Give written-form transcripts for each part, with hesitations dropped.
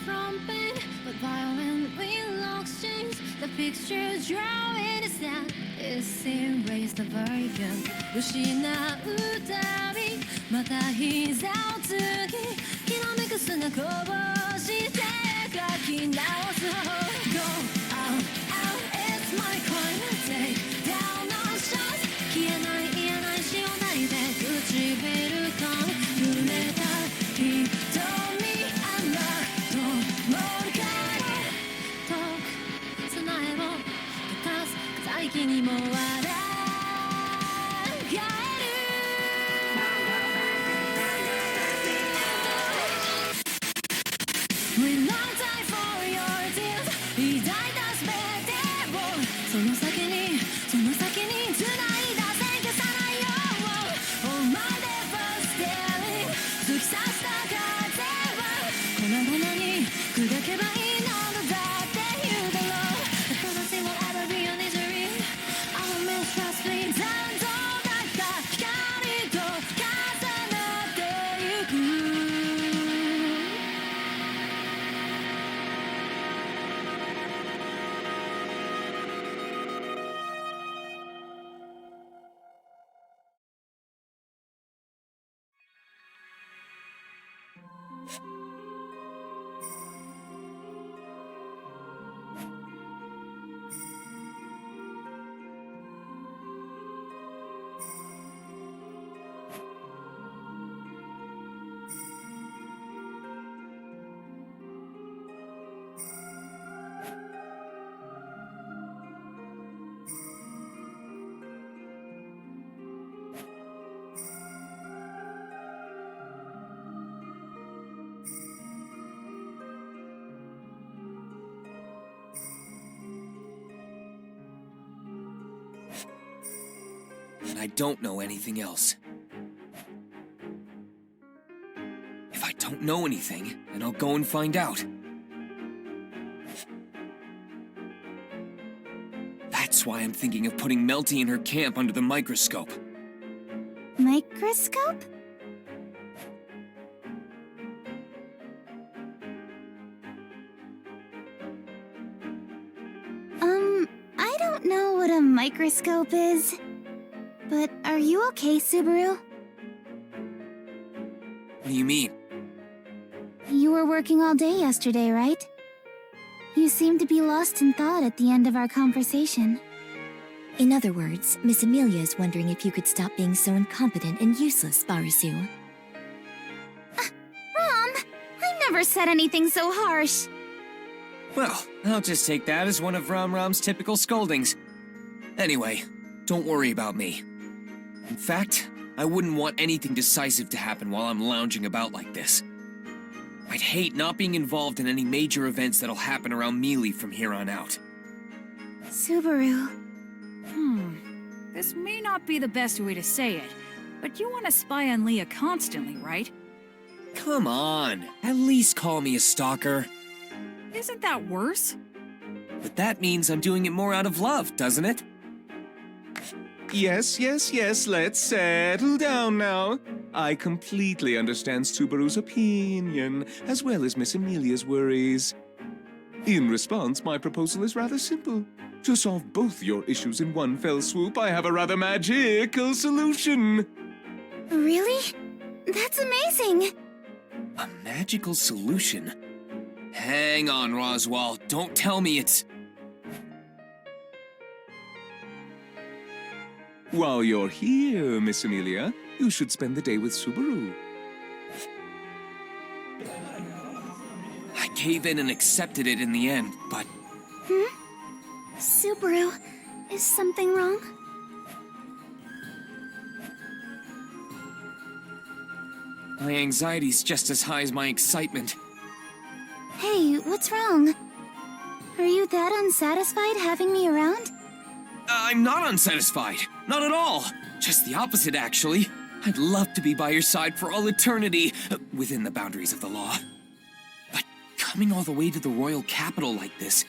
from pain, but violently locks chains. The picture drawn in his hand is erased the version. 失うたびまた膝をつき、きらめく砂こぼして書き直す方法 Go out, out, it's my coin. Take down all shots. 消えない言えないしをないで唇と濡れた瞳あんなともるからと砂絵を溶かす大気にも笑える We long time for your tears 抱いた全てをその先に繋いだ線消さないよ Oh my devastating 突き刺した風は粉々に砕けばいいのだって言うだろう The prophecy will ever be an injury I will mistrust me 残像だった光と重なってゆく And I don't know anything else. If I don't know anything, then I'll go and find out. That's why I'm thinking of putting Melty and her camp under the microscope. Microscope? I don't know what a microscope is. But are you okay, Subaru? What do you mean? You were working all day yesterday, right? You seemed to be lost in thought at the end of our conversation. In other words, Miss Emilia is wondering if you could stop being so incompetent and useless, Barasu. Rom! I never said anything so harsh. Well, I'll just take that as one of Rom's typical scoldings. Anyway, don't worry about me. In fact, I wouldn't want anything decisive to happen while I'm lounging about like this. I'd hate not being involved in any major events that'll happen around Mealy from here on out. Subaru. This may not be the best way to say it, but you want to spy on Leah constantly, right? Come on, at least call me a stalker. Isn't that worse? But that means I'm doing it more out of love, doesn't it? Yes, let's settle down now. I completely understand Subaru's opinion, as well as Miss Emilia's worries. In response, my proposal is rather simple. To solve both your issues in one fell swoop, I have a rather magical solution. Really? That's amazing! A magical solution? Hang on, Roswell. Don't tell me it's... While you're here, Miss Emilia, you should spend the day with Subaru. I gave in and accepted it in the end, but... Subaru, is something wrong? My anxiety's just as high as my excitement. Hey, what's wrong? Are you that unsatisfied having me around? I'm not unsatisfied. Not at all. Just the opposite, actually. I'd love to be by your side for all eternity, within the boundaries of the law. But coming all the way to the royal capital like this,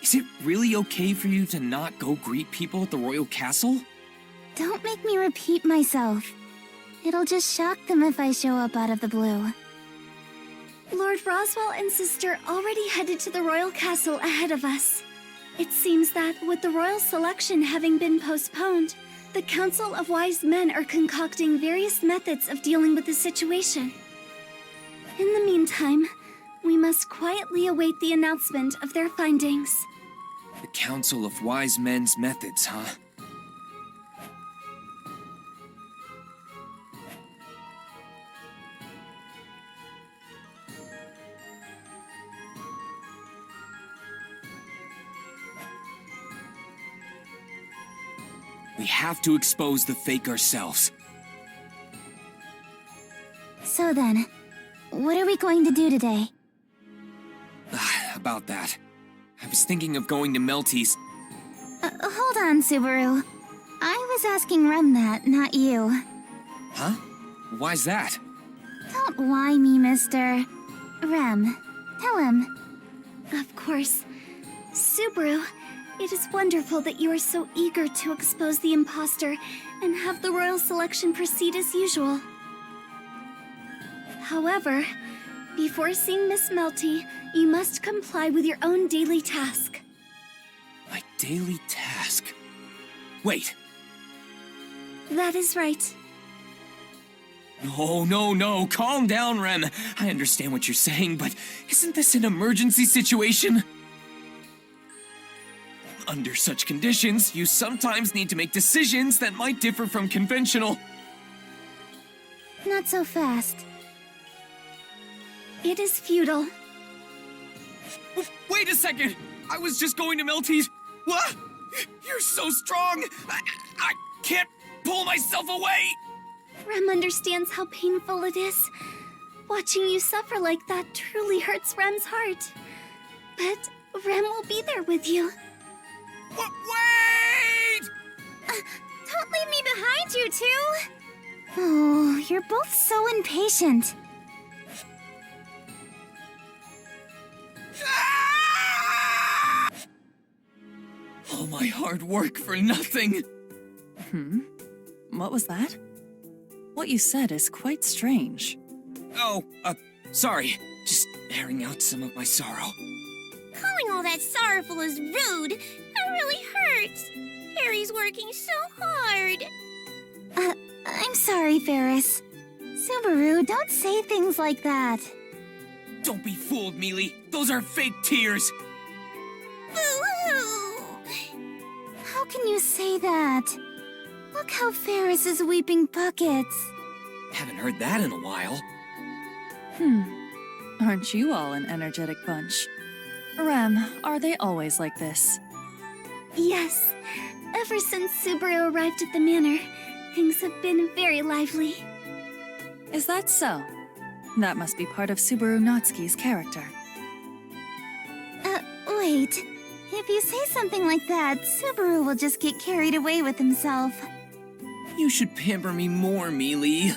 is it really okay for you to not go greet people at the royal castle? Don't make me repeat myself. It'll just shock them if I show up out of the blue. Lord Roswell and sister already headed to the royal castle ahead of us. It seems that, with the royal selection having been postponed, the Council of Wise Men are concocting various methods of dealing with the situation. In the meantime, we must quietly await the announcement of their findings. The Council of Wise Men's methods, huh? We have to expose the fake ourselves. So then, what are we going to do today? About that. I was thinking of going to Melty's. Hold on, Subaru. I was asking Rem that, not you. Huh? Why's that? Don't why me, mister. Rem, tell him. Of course. Subaru, it is wonderful that you are so eager to expose the imposter and have the royal selection proceed as usual. However, before seeing Miss Melty, you must comply with your own daily task. My daily task? Wait. That is right. No. Calm down, Rem. I understand what you're saying, but isn't this an emergency situation? Under such conditions, you sometimes need to make decisions that might differ from conventional. Not so fast. It is futile. Wait a second! I was just going to Melty's. What? You're so strong! I can't pull myself away! Rem understands how painful it is. Watching you suffer like that truly hurts Rem's heart. But Rem will be there with you. Wait! Don't leave me behind, you two! Oh, you're both so impatient. All my hard work for nothing! What was that? What you said is quite strange. Oh, sorry. Just airing out some of my sorrow. Calling all that sorrowful is rude. That really hurts. Harry's working so hard. I'm sorry, Ferris. Subaru, don't say things like that. Don't be fooled, Mealy. Those are fake tears. Boo-hoo! How can you say that? Look how Ferris is weeping buckets. Haven't heard that in a while. Aren't you all an energetic bunch? Rem, are they always like this? Yes. Ever since Subaru arrived at the manor, things have been very lively. Is that so? That must be part of Subaru Natsuki's character. Wait. If you say something like that, Subaru will just get carried away with himself. You should pamper me more, Mealy.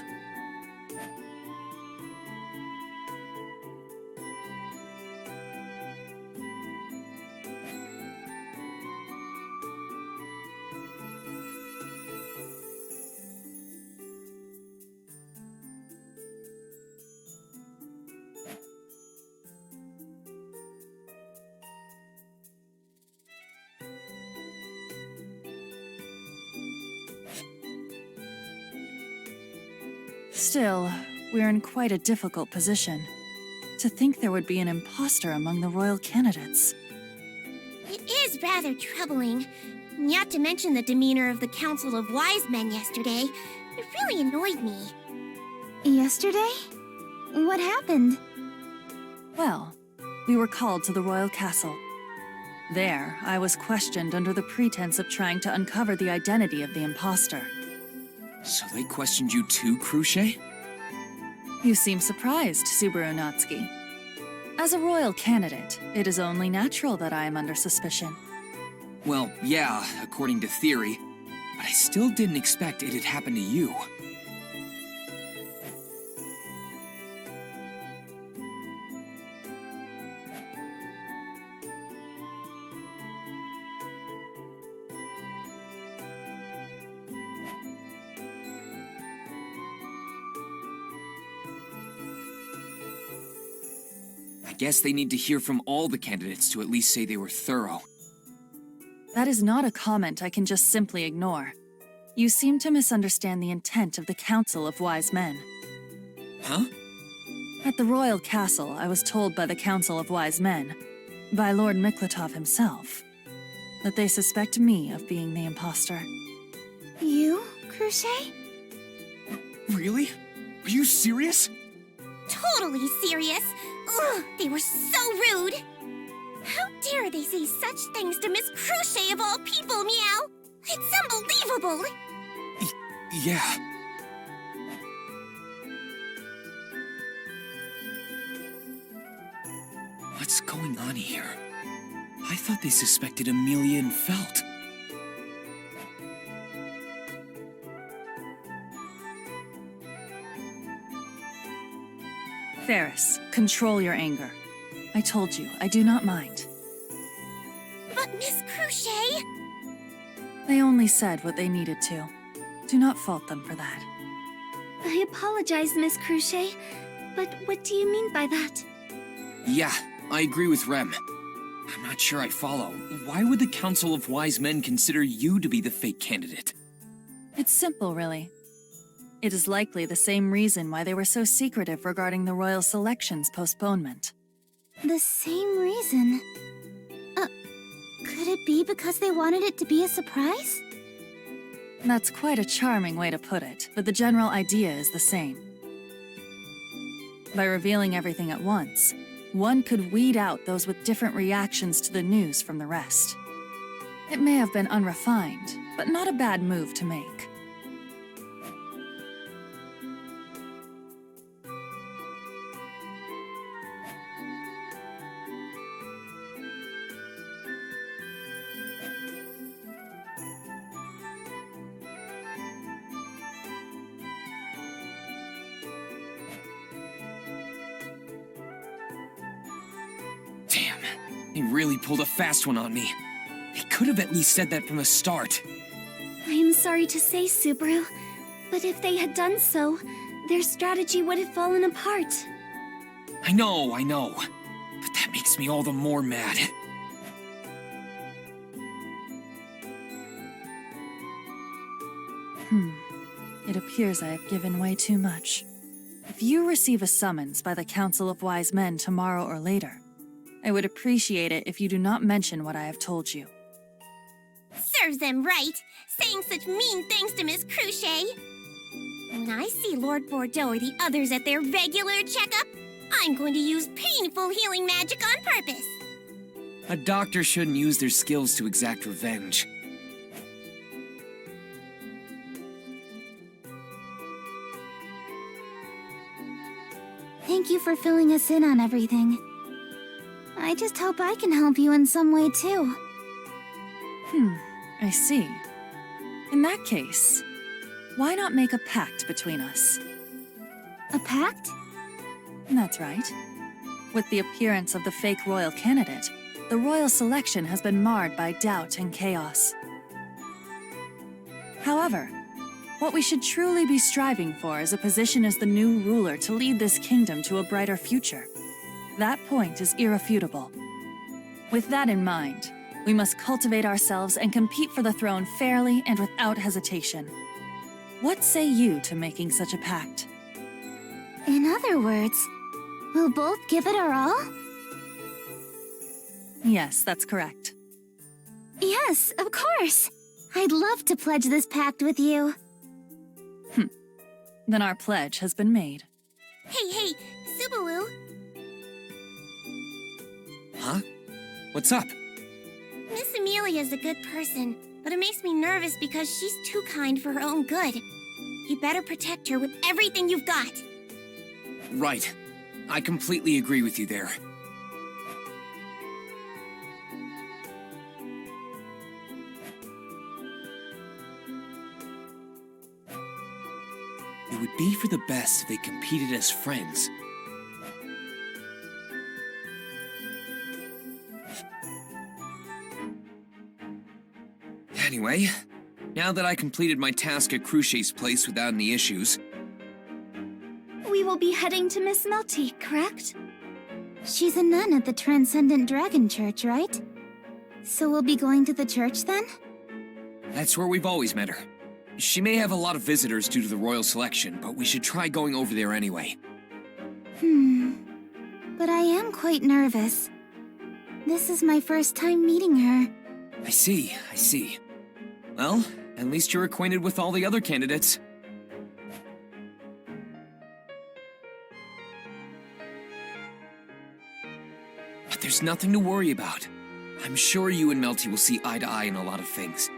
Still, we're in quite a difficult position. To think there would be an imposter among the royal candidates. It is rather troubling. Not to mention the demeanor of the Council of Wise Men yesterday. It really annoyed me. Yesterday? What happened? Well, we were called to the royal castle. There, I was questioned under the pretense of trying to uncover the identity of the imposter. So they questioned you too, Cruchet? You seem surprised, Subaru Natsuki. As a royal candidate, it is only natural that I am under suspicion. Well, yeah, according to theory. But I still didn't expect it had happened to you. guess they need to hear from all the candidates to at least say they were thorough. That is not a comment I can just simply ignore. You seem to misunderstand the intent of the Council of Wise Men. Huh? At the royal castle, I was told by the Council of Wise Men, by Lord Miklatov himself, that they suspect me of being the imposter. You, Crochet? Really? Are you serious? Totally serious. Ugh, they were so rude. How dare they say such things to Miss Crochet of all people, Meow? It's unbelievable. Yeah. What's going on here? I thought they suspected Emilia and Felt. Ferris, control your anger. I told you, I do not mind. But Miss Crochet? They only said what they needed to. Do not fault them for that. I apologize, Miss Crochet, but what do you mean by that? Yeah, I agree with Rem. I'm not sure I follow. Why would the Council of Wise Men consider you to be the fake candidate? It's simple, really. It is likely the same reason why they were so secretive regarding the royal selection's postponement. The same reason? Could it be because they wanted it to be a surprise? That's quite a charming way to put it, but the general idea is the same. By revealing everything at once, one could weed out those with different reactions to the news from the rest. It may have been unrefined, but not a bad move to make. Damn, they really pulled a fast one on me. They could have at least said that from the start. I am sorry to say, Subaru, but if they had done so, their strategy would have fallen apart. I know. But that makes me all the more mad. It appears I have given way too much. If you receive a summons by the Council of Wise Men tomorrow or later, I would appreciate it if you do not mention what I have told you. Serves them right, saying such mean things to Miss Crochet. When I see Lord Bordeaux or the others at their regular checkup, I'm going to use painful healing magic on purpose. A doctor shouldn't use their skills to exact revenge. Thank you for filling us in on everything. I just hope I can help you in some way too. I see. In that case, why not make a pact between us? A pact? That's right. With the appearance of the fake royal candidate, the royal selection has been marred by doubt and chaos. However, what we should truly be striving for is a position as the new ruler to lead this kingdom to a brighter future. That point is irrefutable. With that in mind, we must cultivate ourselves and compete for the throne fairly and without hesitation. What say you to making such a pact? In other words, we'll both give it our all? Yes, that's correct. Yes, of course. I'd love to pledge this pact with you. Then our pledge has been made. Hey, Subaru. Huh? What's up? Miss Emilia's a good person, but it makes me nervous because she's too kind for her own good. You better protect her with everything you've got. Right. I completely agree with you there. It would be for the best if they competed as friends. Anyway, now that I completed my task at Crochet's place without any issues... We will be heading to Miss Melty, correct? She's a nun at the Transcendent Dragon Church, right? So we'll be going to the church then? That's where we've always met her. She may have a lot of visitors due to the royal selection, but we should try going over there anyway. But I am quite nervous. This is my first time meeting her. I see. Well, at least you're acquainted with all the other candidates. But there's nothing to worry about. I'm sure you and Melty will see eye to eye in a lot of things.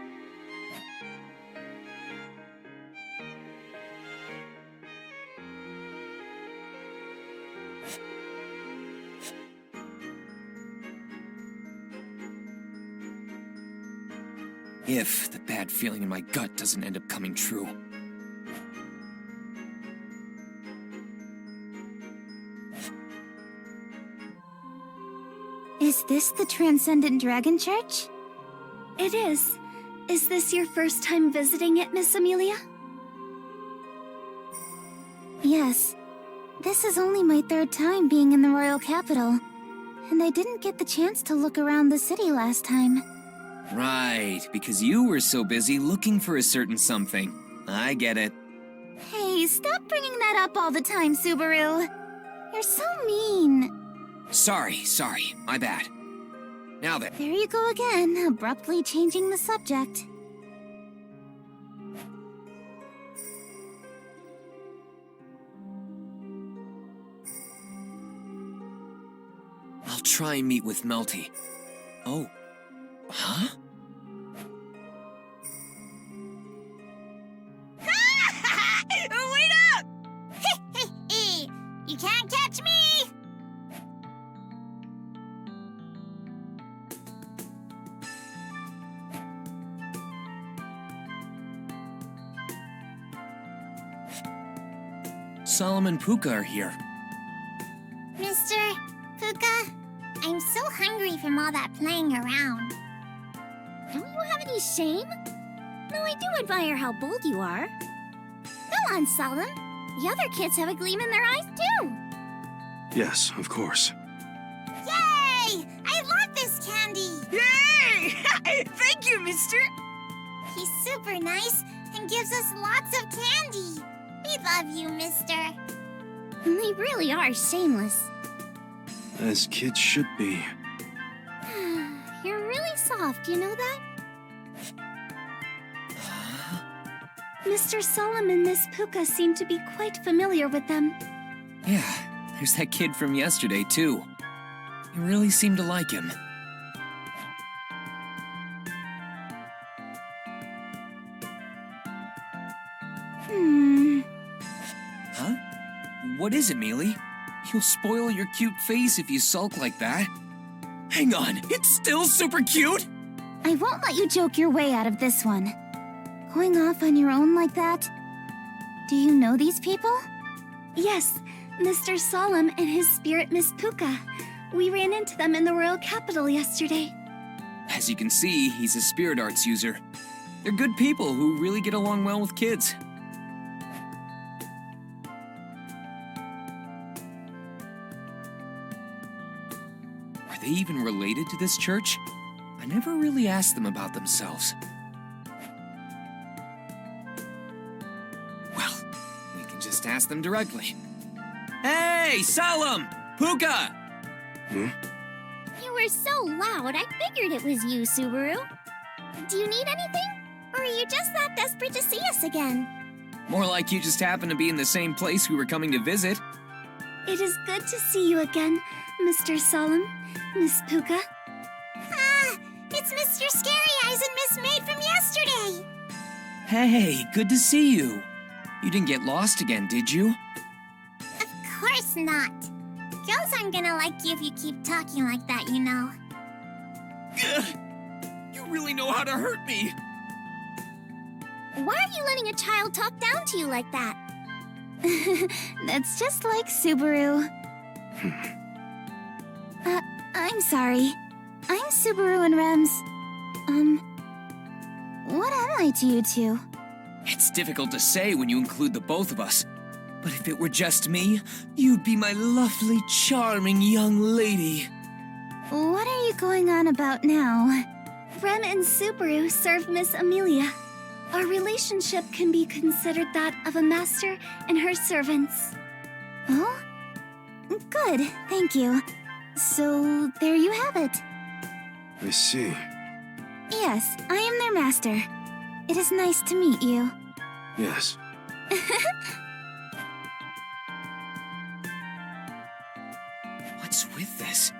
If the bad feeling in my gut doesn't end up coming true. Is this the Transcendent Dragon Church? It is. Is this your first time visiting it, Miss Emilia? Yes. This is only my third time being in the royal capital. And I didn't get the chance to look around the city last time. Right, because you were so busy looking for a certain something. I get it. Hey, stop bringing that up all the time, Subaru. You're so mean. Sorry, my bad. Now then. There you go again, abruptly changing the subject. I'll try and meet with Melty. Oh. Huh? Wait up! You can't catch me! Solomon and Puka are here. Mr. Puka, I'm so hungry from all that playing around. Don't you have any shame? No, I do admire how bold you are. Go on, Solemn. The other kids have a gleam in their eyes, too. Yes, of course. Yay! I love this candy! Yay! Thank you, mister! He's super nice and gives us lots of candy. We love you, mister. They really are shameless. As kids should be. You're really soft, you know that? Mr. Solemn and Miss Puka seem to be quite familiar with them. Yeah, there's that kid from yesterday, too. You really seem to like him. Huh? What is it, Mealy? You'll spoil your cute face if you sulk like that. Hang on, it's still super cute? I won't let you joke your way out of this one. Going off on your own like that? Do you know these people? Yes, Mr. Solemn and his spirit Miss Puka. We ran into them in the royal capital yesterday. As you can see, he's a spirit arts user. They're good people who really get along well with kids. Are they even related to this church? I never really asked them about themselves. Well, we can just ask them directly. Hey, Solemn! Puka! You were so loud, I figured it was you, Subaru. Do you need anything? Or are you just that desperate to see us again? More like you just happen to be in the same place we were coming to visit. It is good to see you again, Mr. Solemn, Miss Puka. Ah, it's Mr. Scary Eyes and Miss Maid from yesterday. Hey, good to see you. You didn't get lost again, did you? Of course not. Girls aren't gonna like you if you keep talking like that, you know. Ugh, you really know how to hurt me. Why are you letting a child talk down to you like that? That's just like Subaru. I'm sorry. I'm Subaru and Rems. What am I to you two? It's difficult to say when you include the both of us. But if it were just me, you'd be my lovely, charming young lady. What are you going on about now? Rem and Subaru serve Miss Emilia. Our relationship can be considered that of a master and her servants. Oh? Good, thank you. So, there you have it. I see. Yes, I am their master. It is nice to meet you. Yes. What's with this?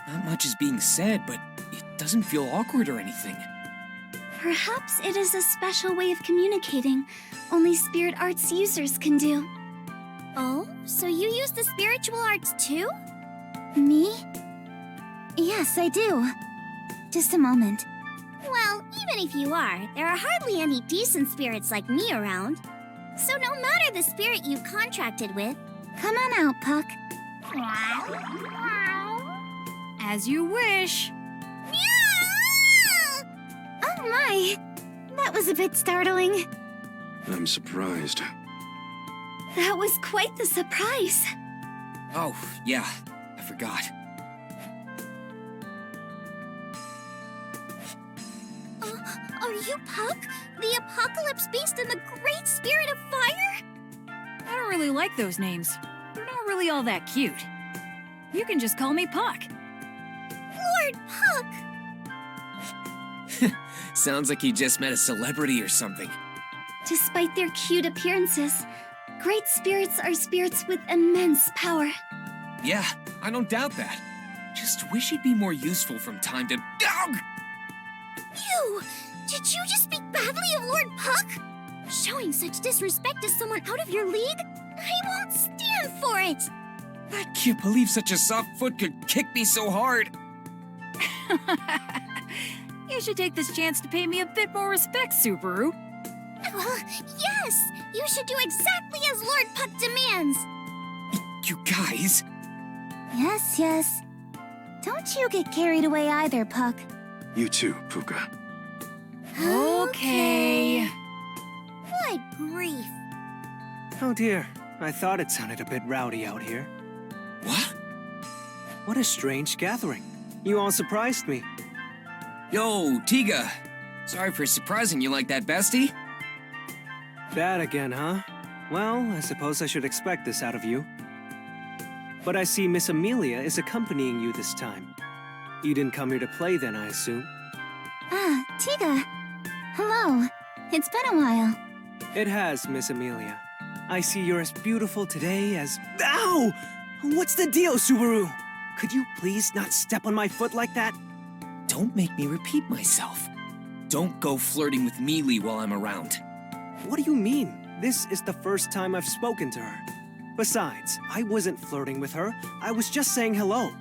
Not much is being said, but it doesn't feel awkward or anything. Perhaps it is a special way of communicating only spirit arts users can do. Oh, so you use the spiritual arts too? Me? Yes, I do. Just a moment. Well, even if you are, there are hardly any decent spirits like me around. So no matter the spirit you contracted with... Come on out, Puck. As you wish. Meow! Oh my! That was a bit startling. I'm surprised. That was quite the surprise. Oh, yeah, I forgot. Are you Puck? The apocalypse beast and the great spirit of fire? I don't really like those names. They're not really all that cute. You can just call me Puck. Lord Puck! Sounds like you just met a celebrity or something. Despite their cute appearances, great spirits are spirits with immense power. Yeah, I don't doubt that. Just wish he'd be more useful from time to... Ugh! You! Did you just speak badly of Lord Puck? Showing such disrespect to someone out of your league? I won't stand for it! I can't believe such a soft foot could kick me so hard. You should take this chance to pay me a bit more respect, Subaru. Yes! You should do exactly as Lord Puck demands! You guys... Yes, yes. Don't you get carried away either, Puck. You too, Puka. Okay. Good grief. Oh dear, I thought it sounded a bit rowdy out here. What? What a strange gathering. You all surprised me. Yo, Tiga. Sorry for surprising you like that, bestie. Bad again, huh? Well, I suppose I should expect this out of you. But I see Miss Emilia is accompanying you this time. You didn't come here to play then, I assume? Ah, Tiga. Hello. It's been a while. It has, Miss Emilia. I see you're as beautiful today as... Ow! What's the deal, Subaru? Could you please not step on my foot like that? Don't make me repeat myself. Don't go flirting with Mealy while I'm around. What do you mean? This is the first time I've spoken to her. Besides, I wasn't flirting with her. I was just saying hello.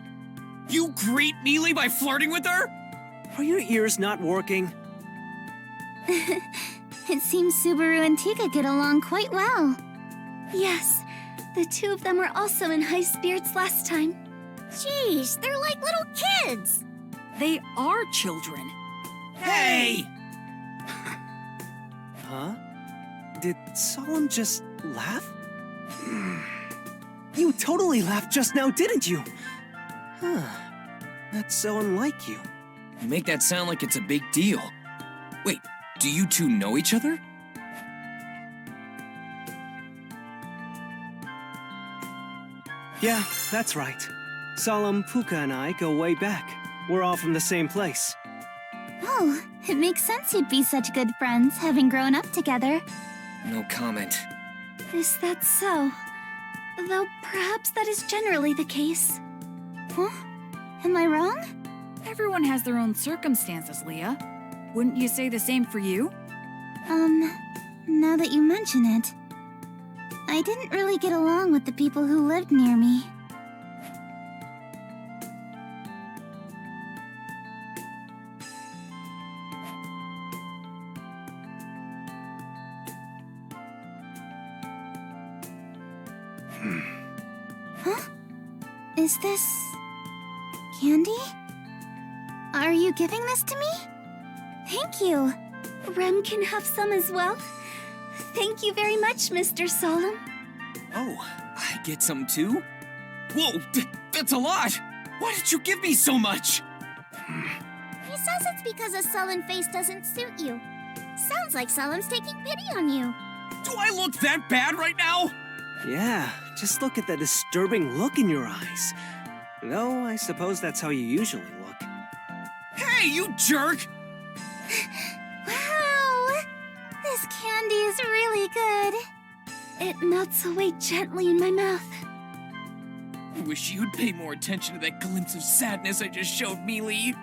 You greet Mealy by flirting with her? Are your ears not working? It seems Subaru and Tiga get along quite well. Yes, the two of them were also in high spirits last time. Jeez, they're like little kids! They are children. Hey! Huh? Did Solemn just laugh? You totally laughed just now, didn't you? Huh. That's so unlike you. You make that sound like it's a big deal. Wait, do you two know each other? Yeah, that's right. Solemn, Puka, and I go way back. We're all from the same place. Oh, it makes sense you'd be such good friends, having grown up together. No comment. Is that so? Though perhaps that is generally the case. Huh? Am I wrong? Everyone has their own circumstances, Leah. Wouldn't you say the same for you? Now that you mention it, I didn't really get along with the people who lived near me. Huh? Is this... candy? Are you giving this to me? Thank you. Rem can have some as well. Thank you very much, Mr. Solemn. Oh, I get some too? Whoa, that's a lot! Why did you give me so much? He says it's because a sullen face doesn't suit you. Sounds like Salem's taking pity on you. Do I look that bad right now? Yeah, just look at that disturbing look in your eyes. Though, I suppose that's how you usually look. Hey, you jerk! Wow! This candy is really good. It melts away gently in my mouth. I wish you'd pay more attention to that glimpse of sadness I just showed Mealy.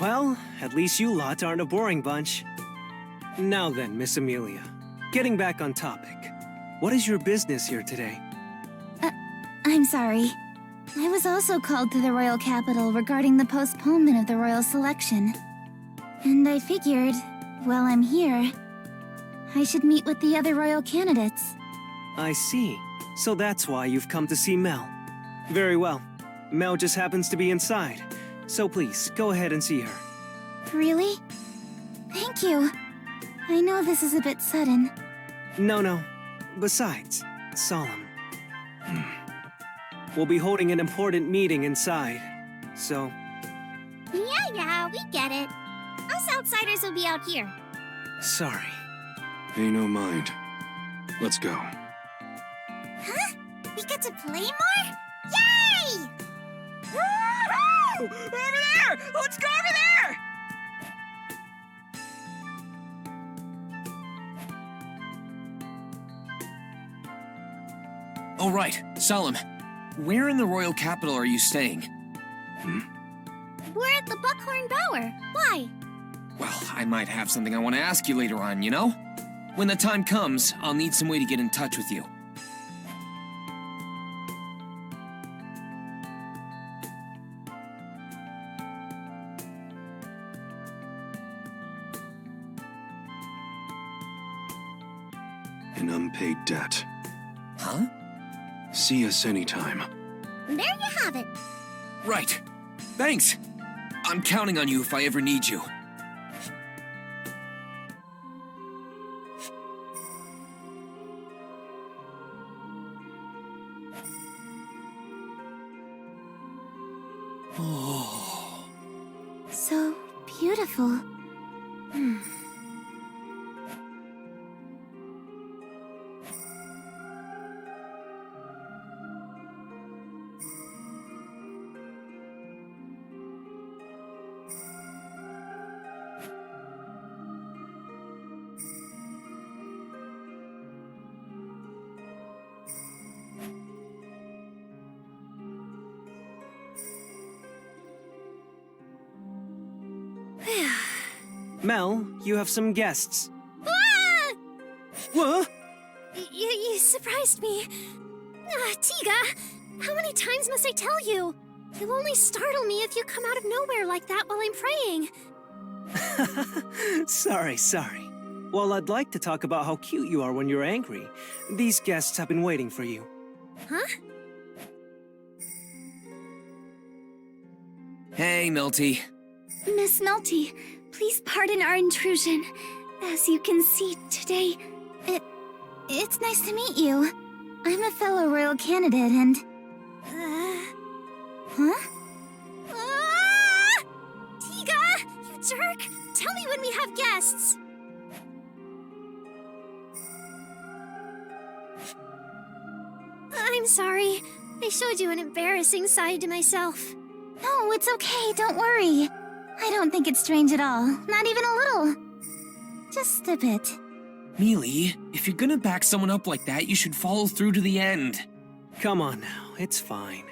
Well, at least you lot aren't a boring bunch. Now then, Miss Emilia, getting back on topic. What is your business here today? I'm sorry. I was also called to the royal capital regarding the postponement of the royal selection. And I figured, while I'm here, I should meet with the other royal candidates. I see. So that's why you've come to see Mel. Very well. Mel just happens to be inside. So please, go ahead and see her. Really? Thank you. I know this is a bit sudden. No. Besides, solemn. We'll be holding an important meeting inside. So, Yeah, we get it. Us outsiders will be out here. sorry. Pay no mind. Let's go. Huh? We get to play more? Yay! Woohoo! Over there! Let's go over there! All right, Salim. Where in the royal capital are you staying? We're at the Buckhorn Bower. Why? Well, I might have something I want to ask you later on, you know? When the time comes, I'll need some way to get in touch with you. An unpaid debt. Huh? See us anytime. There you have it. Right. Thanks. I'm counting on you if I ever need you. Oh. So beautiful. Mel, you have some guests. Ah! What? You surprised me. Tiga, how many times must I tell you? You only startle me if you come out of nowhere like that while I'm praying. Sorry. Well, I'd like to talk about how cute you are when you're angry. These guests have been waiting for you. Huh? Hey, Milty. Miss Melty, please pardon our intrusion. As you can see today, It's nice to meet you. I'm a fellow royal candidate and... Huh? Tiga, you jerk! Tell me when we have guests. I'm sorry. I showed you an embarrassing side to myself. No, it's okay, don't worry. I don't think it's strange at all. Not even a little. Just a bit. Mealy, if you're gonna back someone up like that, you should follow through to the end. Come on now, it's fine.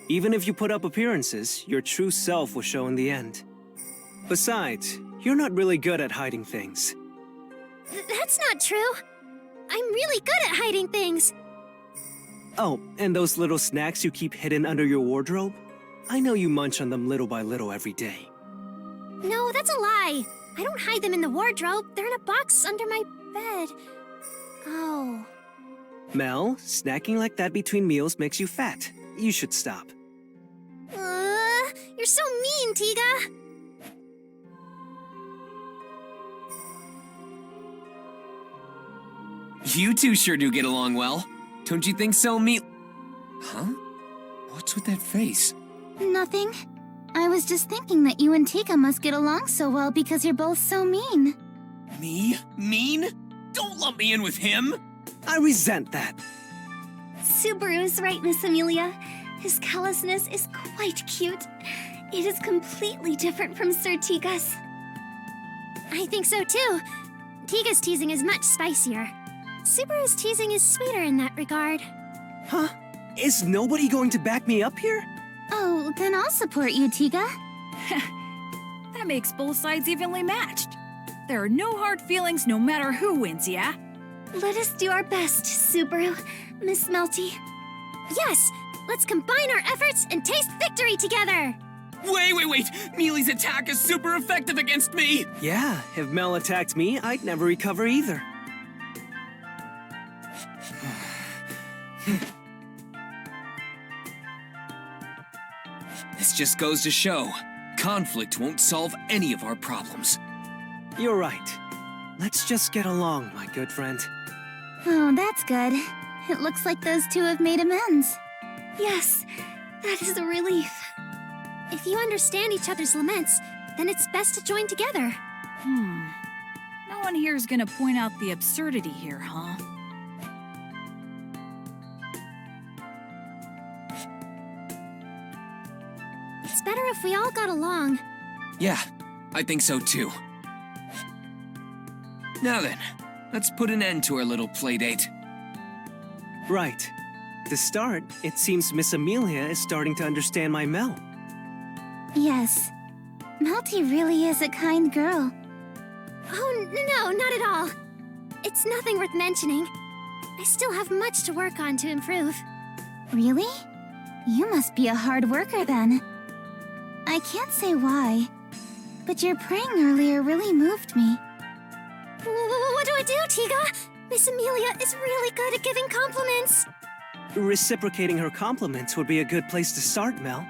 Even if you put up appearances, your true self will show in the end. Besides, you're not really good at hiding things. That's not true. I'm really good at hiding things. Oh, and those little snacks you keep hidden under your wardrobe? I know you munch on them little by little every day. No, that's a lie. I don't hide them in the wardrobe. They're in a box under my bed. Oh. Mel, snacking like that between meals makes you fat. You should stop. You're so mean, Tiga. You two sure do get along well. Don't you think so, Huh? What's with that face? Nothing. I was just thinking that you and Tika must get along so well because you're both so mean. Me? Mean? Don't lump me in with him! I resent that. Subaru's right, Miss Emilia. His callousness is quite cute. It is completely different from Sir Tiga's. I think so too. Tiga's teasing is much spicier. Subaru's teasing is sweeter in that regard. Huh? Is nobody going to back me up here? Oh, then I'll support you, Tika. That makes both sides evenly matched. There are no hard feelings no matter who wins, yeah? Let us do our best, Subaru. Miss Melty. Yes! Let's combine our efforts and taste victory together! Wait! Mealy's attack is super effective against me! Yeah, if Mel attacked me, I'd never recover either. This just goes to show, conflict won't solve any of our problems. You're right. Let's just get along, my good friend. Oh, that's good. It looks like those two have made amends. Yes, that is a relief. If you understand each other's laments, then it's best to join together. No one here is gonna point out the absurdity here, huh? It's better if we all got along. Yeah, I think so too. Now then, let's put an end to our little playdate. Right. To start, it seems Miss Emilia is starting to understand my Mel. Yes. Melty really is a kind girl. Oh, no, not at all. It's nothing worth mentioning. I still have much to work on to improve. Really? You must be a hard worker then. I can't say why, but your praying earlier really moved me. What do I do, Tiga? Miss Emilia is really good at giving compliments. Reciprocating her compliments would be a good place to start, Mel.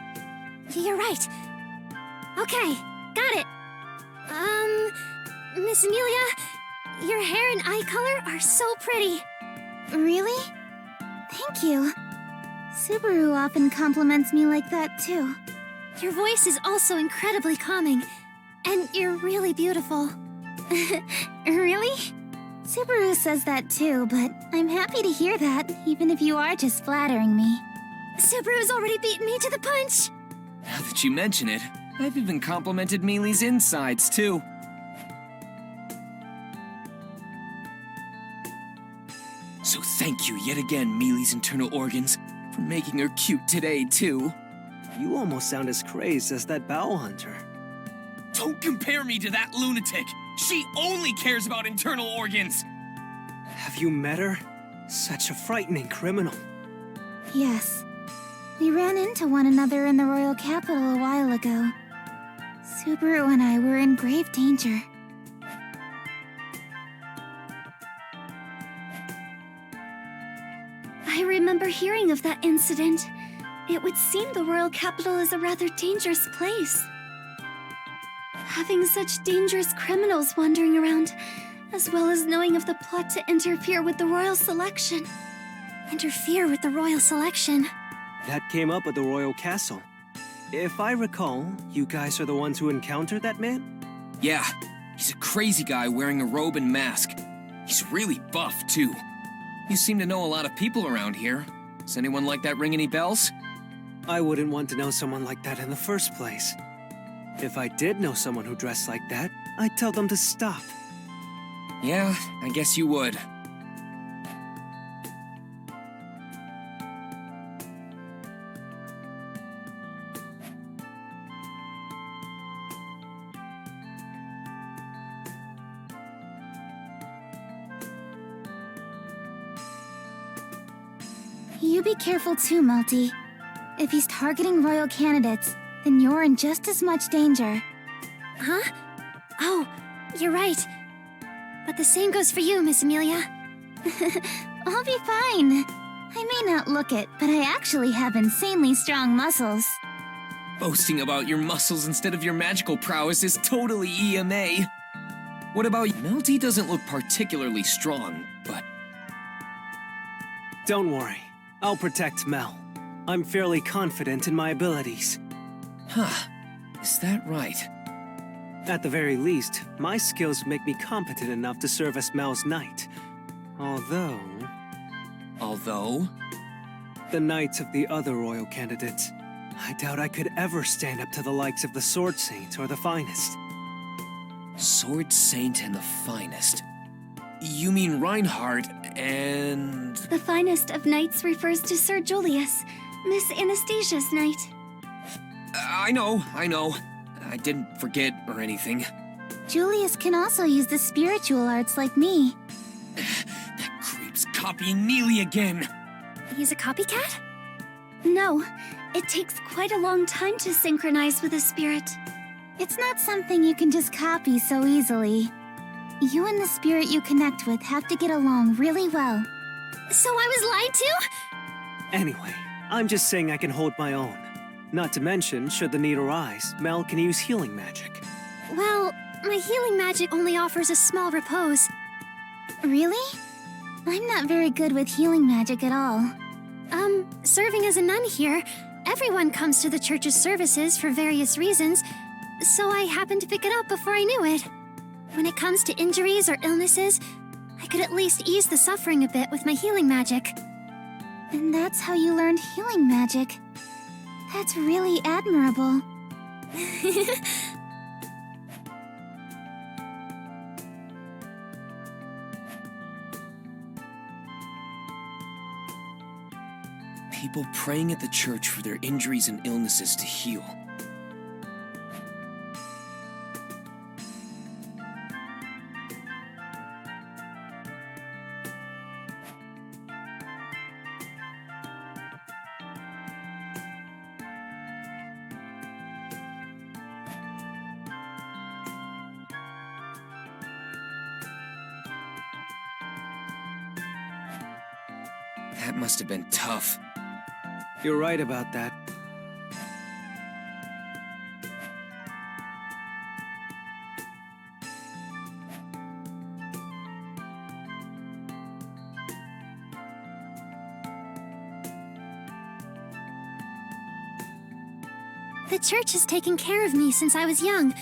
You're right. Okay, got it. Miss Emilia, your hair and eye color are so pretty. Really? Thank you. Subaru often compliments me like that too. Your voice is also incredibly calming, and you're really beautiful. Really? Subaru says that too, but I'm happy to hear that, even if you are just flattering me. Subaru's already beaten me to the punch. Now that you mention it, I've even complimented Mealy's insides too. So thank you yet again, Mealy's internal organs, for making her cute today too. You almost sound as crazed as that bow hunter. Don't compare me to that lunatic! She only cares about internal organs! Have you met her? Such a frightening criminal. Yes. We ran into one another in the royal capital a while ago. Subaru and I were in grave danger. I remember hearing of that incident. It would seem the royal capital is a rather dangerous place. Having such dangerous criminals wandering around, as well as knowing of the plot to interfere with the royal selection. Interfere with the royal selection. That came up at the royal castle. If I recall, you guys are the ones who encountered that man? Yeah, he's a crazy guy wearing a robe and mask. He's really buff, too. You seem to know a lot of people around here. Does anyone like that ring any bells? I wouldn't want to know someone like that in the first place. If I did know someone who dressed like that, I'd tell them to stop. Yeah, I guess you would. You be careful too, Melty. If he's targeting royal candidates, then you're in just as much danger. Huh? Oh, you're right. But the same goes for you, Miss Emilia. I'll be fine. I may not look it, but I actually have insanely strong muscles. Boasting about your muscles instead of your magical prowess is totally EMA. What about you? Melty doesn't look particularly strong, but Don't worry. I'll protect Mel. I'm fairly confident in my abilities. Huh. Is that right? At the very least, my skills make me competent enough to serve as Mel's knight. Although... the knights of the other royal candidates, I doubt I could ever stand up to the likes of the Sword Saint or the Finest. Sword Saint and the Finest. You mean Reinhardt and... The finest of knights refers to Sir Julius, Miss Anastasia's knight. I know. I didn't forget or anything. Julius can also use the spiritual arts like me. That creep's copying Neely again. He's a copycat? No, it takes quite a long time to synchronize with a spirit. It's not something you can just copy so easily. You and the spirit you connect with have to get along really well. So I was lied to? Anyway, I'm just saying I can hold my own. Not to mention, should the need arise, Mel can use healing magic. Well, my healing magic only offers a small repose. Really? I'm not very good with healing magic at all. Serving as a nun here, everyone comes to the church's services for various reasons, so I happened to pick it up before I knew it. When it comes to injuries or illnesses, I could at least ease the suffering a bit with my healing magic. And that's how you learned healing magic. That's really admirable. People praying at the church for their injuries and illnesses to heal. That must have been tough. You're right about that. The church has taken care of me since I was young,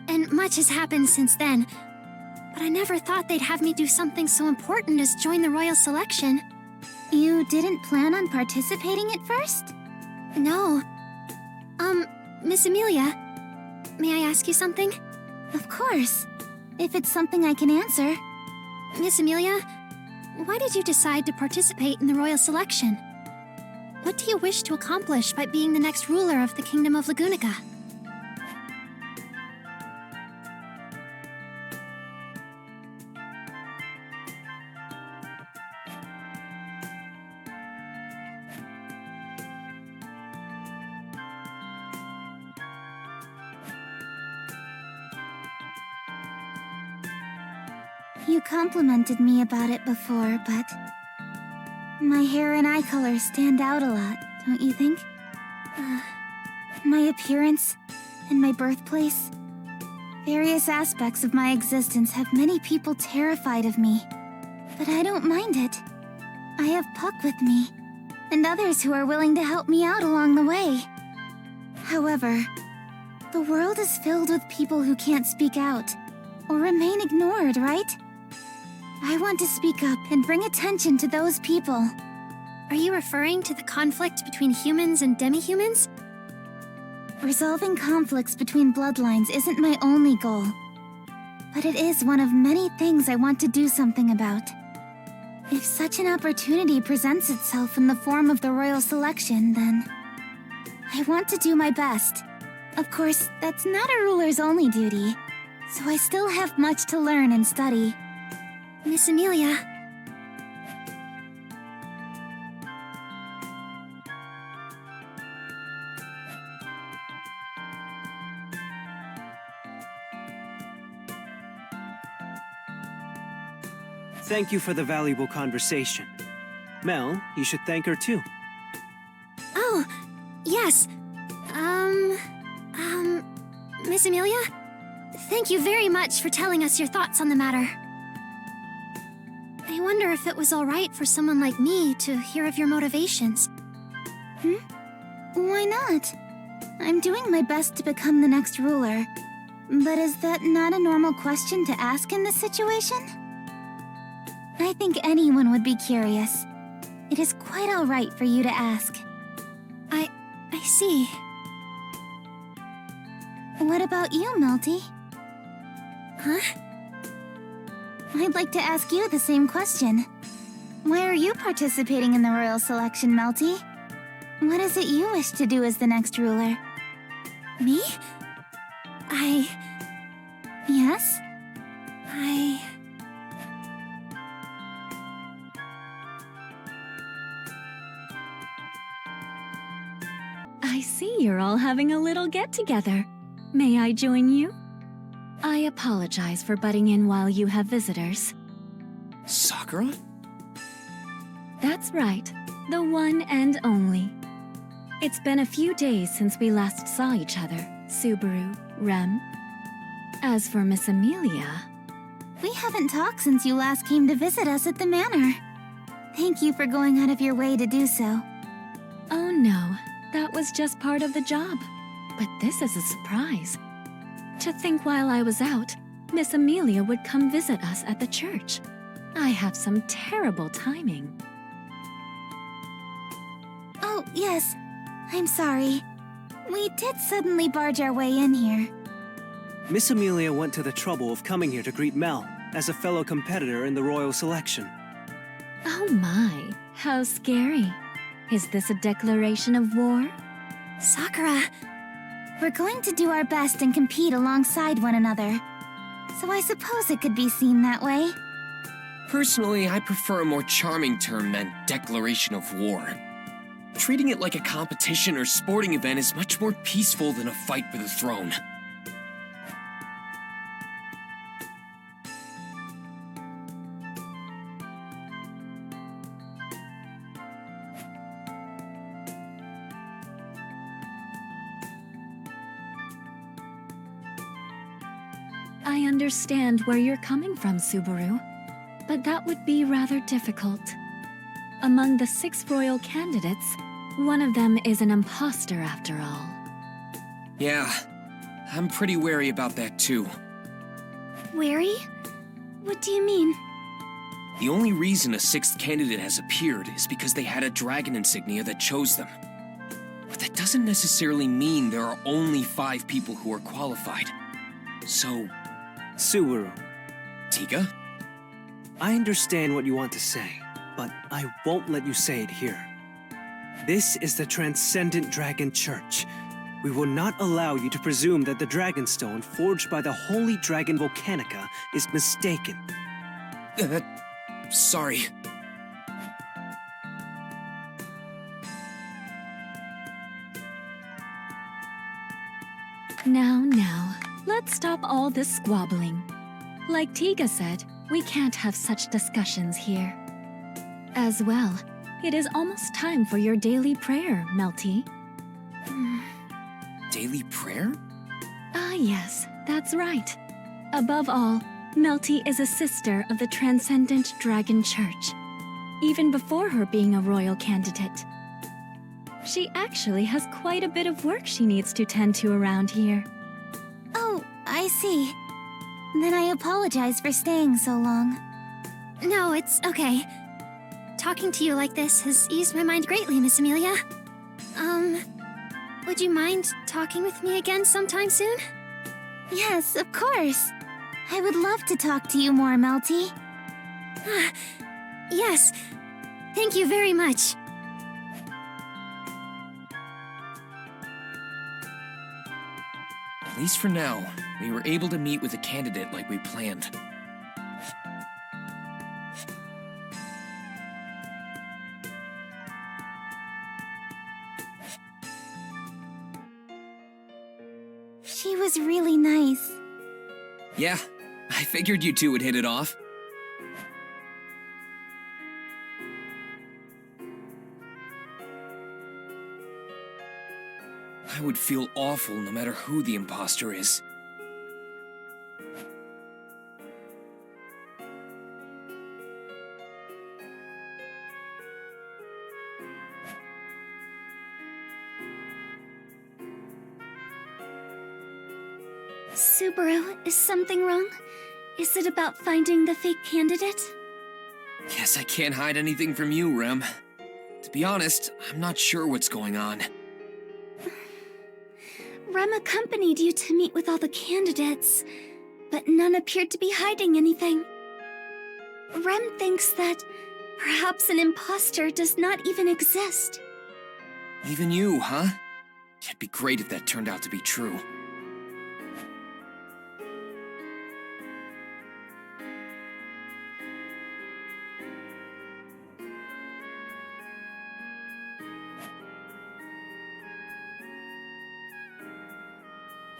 and much has happened since then. But I never thought they'd have me do something so important as join the royal selection. You didn't plan on participating at first? No. Miss Emilia, may I ask you something? Of course. If it's something I can answer. Miss Emilia, why did you decide to participate in the royal selection? What do you wish to accomplish by being the next ruler of the Kingdom of Lugunica? You complimented me about it before, but... my hair and eye color stand out a lot, don't you think? My appearance and my birthplace. Various aspects of my existence have many people terrified of me. But I don't mind it. I have Puck with me, and others who are willing to help me out along the way. However, the world is filled with people who can't speak out, or remain ignored, right? I want to speak up and bring attention to those people. Are you referring to the conflict between humans and demi-humans? Resolving conflicts between bloodlines isn't my only goal. But it is one of many things I want to do something about. If such an opportunity presents itself in the form of the royal selection, then... I want to do my best. Of course, that's not a ruler's only duty, so I still have much to learn and study. Miss Emilia. Thank you for the valuable conversation. Mel, you should thank her too. Oh, yes. Miss Emilia? Thank you very much for telling us your thoughts on the matter. I I wonder if it was alright for someone like me to hear of your motivations. Why not? I'm doing my best to become the next ruler. But is that not a normal question to ask in this situation? I think anyone would be curious. It is quite alright for you to ask. I see. What about you, Melty? Huh? I'd like to ask you the same question. Why are you participating in the royal selection, Melty? What is it you wish to do as the next ruler? Me? Yes? I see you're all having a little get-together. May I join you? I apologize for butting in while you have visitors. Sakura? That's right, the one and only. It's been a few days since we last saw each other, Subaru, Rem. As for Miss Emilia... We haven't talked since you last came to visit us at the manor. Thank you for going out of your way to do so. Oh no, that was just part of the job. But this is a surprise. To think while I was out, Miss Emilia would come visit us at the church. I have some terrible timing. Oh, yes. I'm sorry. We did suddenly barge our way in here. Miss Emilia went to the trouble of coming here to greet Mel as a fellow competitor in the royal selection. Oh my, how scary. Is this a declaration of war? Sakura, we're going to do our best and compete alongside one another. So I suppose it could be seen that way. Personally, I prefer a more charming term than declaration of war. Treating it like a competition or sporting event is much more peaceful than a fight for the throne. I understand where you're coming from, Subaru, but that would be rather difficult. Among the 6 royal candidates, one of them is an imposter after all. Yeah, I'm pretty wary about that too. Wary? What do you mean? The only reason a 6th candidate has appeared is because they had a dragon insignia that chose them. But that doesn't necessarily mean there are only 5 people who are qualified. So... Subaru, Tiga? I understand what you want to say, but I won't let you say it here. This is the Transcendent Dragon Church. We will not allow you to presume that the Dragonstone forged by the Holy Dragon Volcanica is mistaken. Sorry. Now, let's stop all this squabbling. Like Tiga said, we can't have such discussions here. As well, it is almost time for your daily prayer, Melty. Daily prayer? Ah yes, that's right. Above all, Melty is a sister of the Transcendent Dragon Church, even before her being a royal candidate. She actually has quite a bit of work she needs to tend to around here. Oh, I see. Then I apologize for staying so long. No, it's okay. Talking to you like this has eased my mind greatly, Miss Emilia. Would you mind talking with me again sometime soon? Yes, of course. I would love to talk to you more, Melty. Yes. Thank you very much. At least for now, we were able to meet with a candidate like we planned. She was really nice. Yeah, I figured you two would hit it off. I would feel awful no matter who the imposter is. Subaru, is something wrong? Is it about finding the fake candidate? Guess I can't hide anything from you, Rem. To be honest, I'm not sure what's going on. Rem accompanied you to meet with all the candidates, but none appeared to be hiding anything. Rem thinks that perhaps an imposter does not even exist. Even you, huh? It'd be great if that turned out to be true.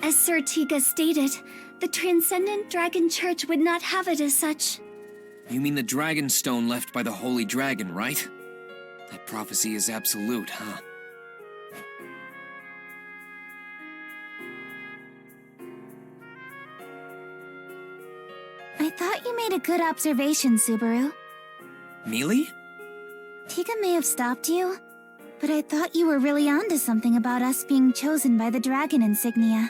As Sir Tiga stated, the Transcendent Dragon Church would not have it as such. You mean the dragon stone left by the Holy Dragon, right? That prophecy is absolute, huh? I thought you made a good observation, Subaru. Mealy? Tiga may have stopped you, but I thought you were really onto something about us being chosen by the dragon insignia.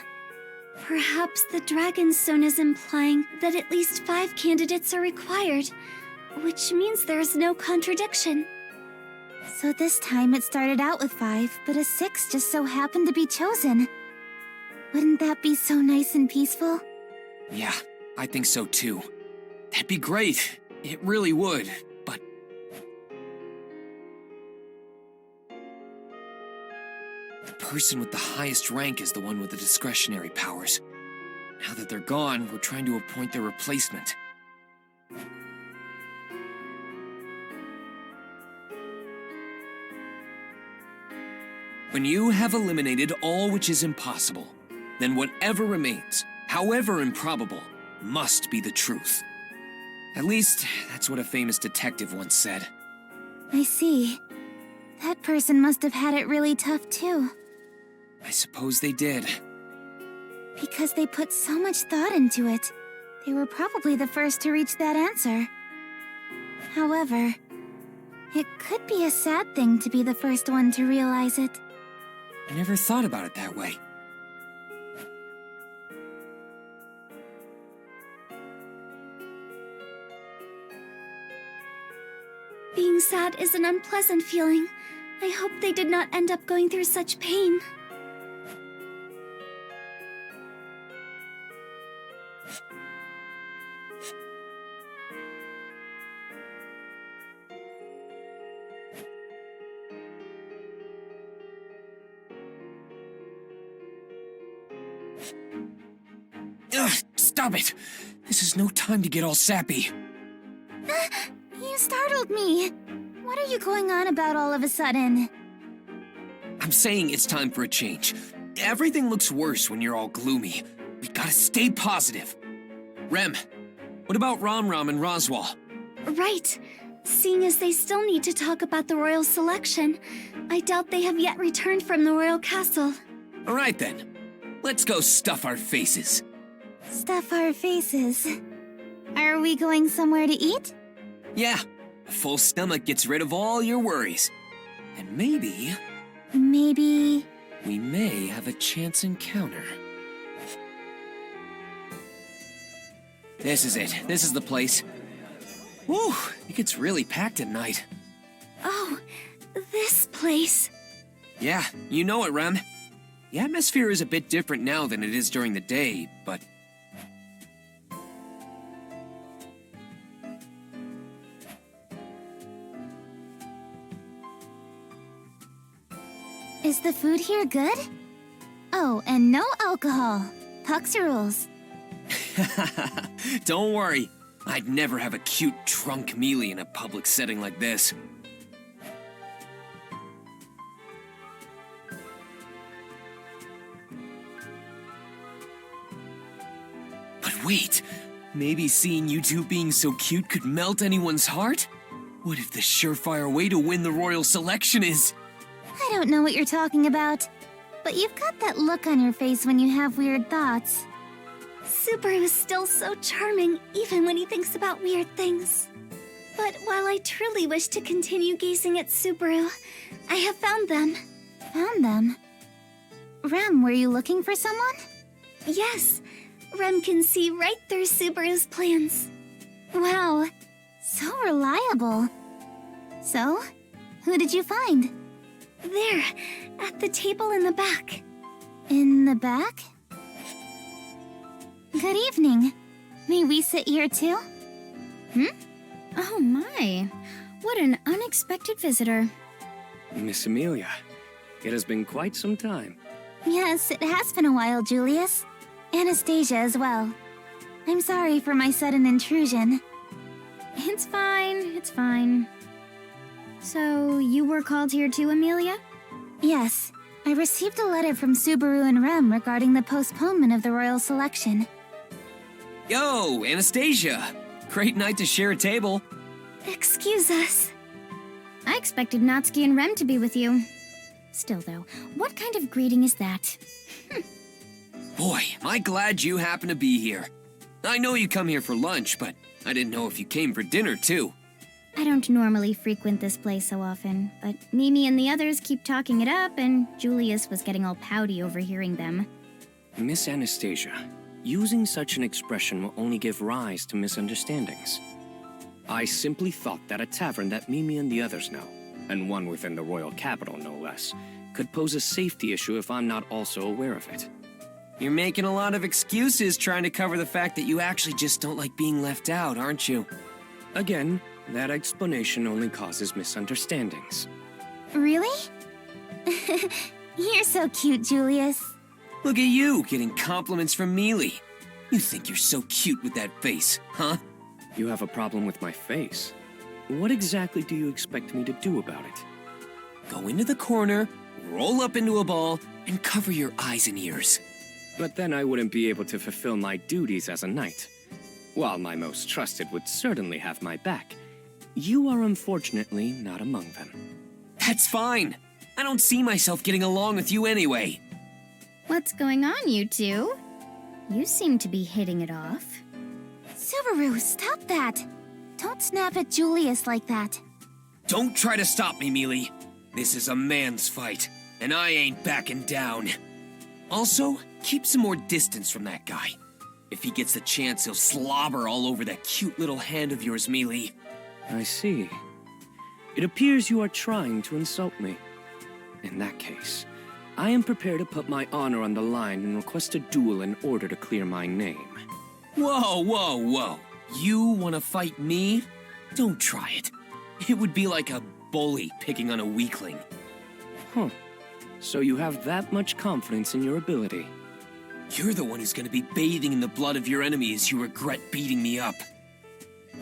Perhaps the Dragon Stone is implying that at least 5 candidates are required, which means there is no contradiction. So this time it started out with 5, but a 6th just so happened to be chosen. Wouldn't that be so nice and peaceful? Yeah, I think so too. That'd be great. It really would, but... The person with the highest rank is the one with the discretionary powers. Now that they're gone, we're trying to appoint their replacement. When you have eliminated all which is impossible, then whatever remains, however improbable, must be the truth. At least, that's what a famous detective once said. I see. That person must have had it really tough too. I suppose they did. Because they put so much thought into it, they were probably the first to reach that answer. However, it could be a sad thing to be the first one to realize it. I never thought about it that way. Being sad is an unpleasant feeling. I hope they did not end up going through such pain. Ugh, stop it! This is no time to get all sappy. You startled me. What are you going on about all of a sudden? I'm saying it's time for a change. Everything looks worse when you're all gloomy. We gotta stay positive. Rem, what about Rom and Roswell? Right. Seeing as they still need to talk about the royal selection, I doubt they have yet returned from the royal castle. Alright then. Let's go stuff our faces. Stuff our faces. Are we going somewhere to eat? Yeah, a full stomach gets rid of all your worries. And maybe... Maybe... we may have a chance encounter. This is it. This is the place. Whew, it gets really packed at night. Oh, this place. Yeah, you know it, Rem. The atmosphere is a bit different now than it is during the day, but... Is the food here good? Oh, and no alcohol. Puck's rules. Don't worry. I'd never have a cute, drunk Emilia in a public setting like this. But wait, maybe seeing you two being so cute could melt anyone's heart? What if the surefire way to win the royal selection is... I don't know what you're talking about, but you've got that look on your face when you have weird thoughts. Subaru is still so charming, even when he thinks about weird things. But while I truly wish to continue gazing at Subaru, I have found them. Found them? Rem, were you looking for someone? Yes. Rem can see right through Subaru's plans. Wow, so reliable. So, who did you find? There, at the table in the back. In the back? Good evening. May we sit here too? Oh my, what an unexpected visitor. Miss Emilia, it has been quite some time. Yes, it has been a while, Julius. Anastasia as well. I'm sorry for my sudden intrusion. It's fine. So, you were called here too, Emilia? Yes, I received a letter from Subaru and Rem regarding the postponement of the royal selection. Yo, Anastasia! Great night to share a table. Excuse us. I expected Natsuki and Rem to be with you. Still though, what kind of greeting is that? Boy, am I glad you happen to be here. I know you come here for lunch, but I didn't know if you came for dinner too. I don't normally frequent this place so often, but Mimi and the others keep talking it up, and Julius was getting all pouty overhearing them. Miss Anastasia, using such an expression will only give rise to misunderstandings. I simply thought that a tavern that Mimi and the others know, and one within the royal capital no less, could pose a safety issue if I'm not also aware of it. You're making a lot of excuses trying to cover the fact that you actually just don't like being left out, aren't you? Again, that explanation only causes misunderstandings. Really? You're so cute, Julius. Look at you, getting compliments from Mealy. You think you're so cute with that face, huh? You have a problem with my face? What exactly do you expect me to do about it? Go into the corner, roll up into a ball, and cover your eyes and ears. But then I wouldn't be able to fulfill my duties as a knight. While my most trusted would certainly have my back, you are unfortunately not among them. That's fine. I don't see myself getting along with you anyway. What's going on, you two? You seem to be hitting it off. Subaru, stop that. Don't snap at Julius like that. Don't try to stop me, Mealy. This is a man's fight, and I ain't backing down. Also, keep some more distance from that guy. If he gets the chance, he'll slobber all over that cute little hand of yours, Mealy. I see. It appears you are trying to insult me. In that case, I am prepared to put my honor on the line and request a duel in order to clear my name. Whoa. You want to fight me? Don't try it. It would be like a bully picking on a weakling. Huh. So you have that much confidence in your ability? You're the one who's going to be bathing in the blood of your enemies you regret beating me up.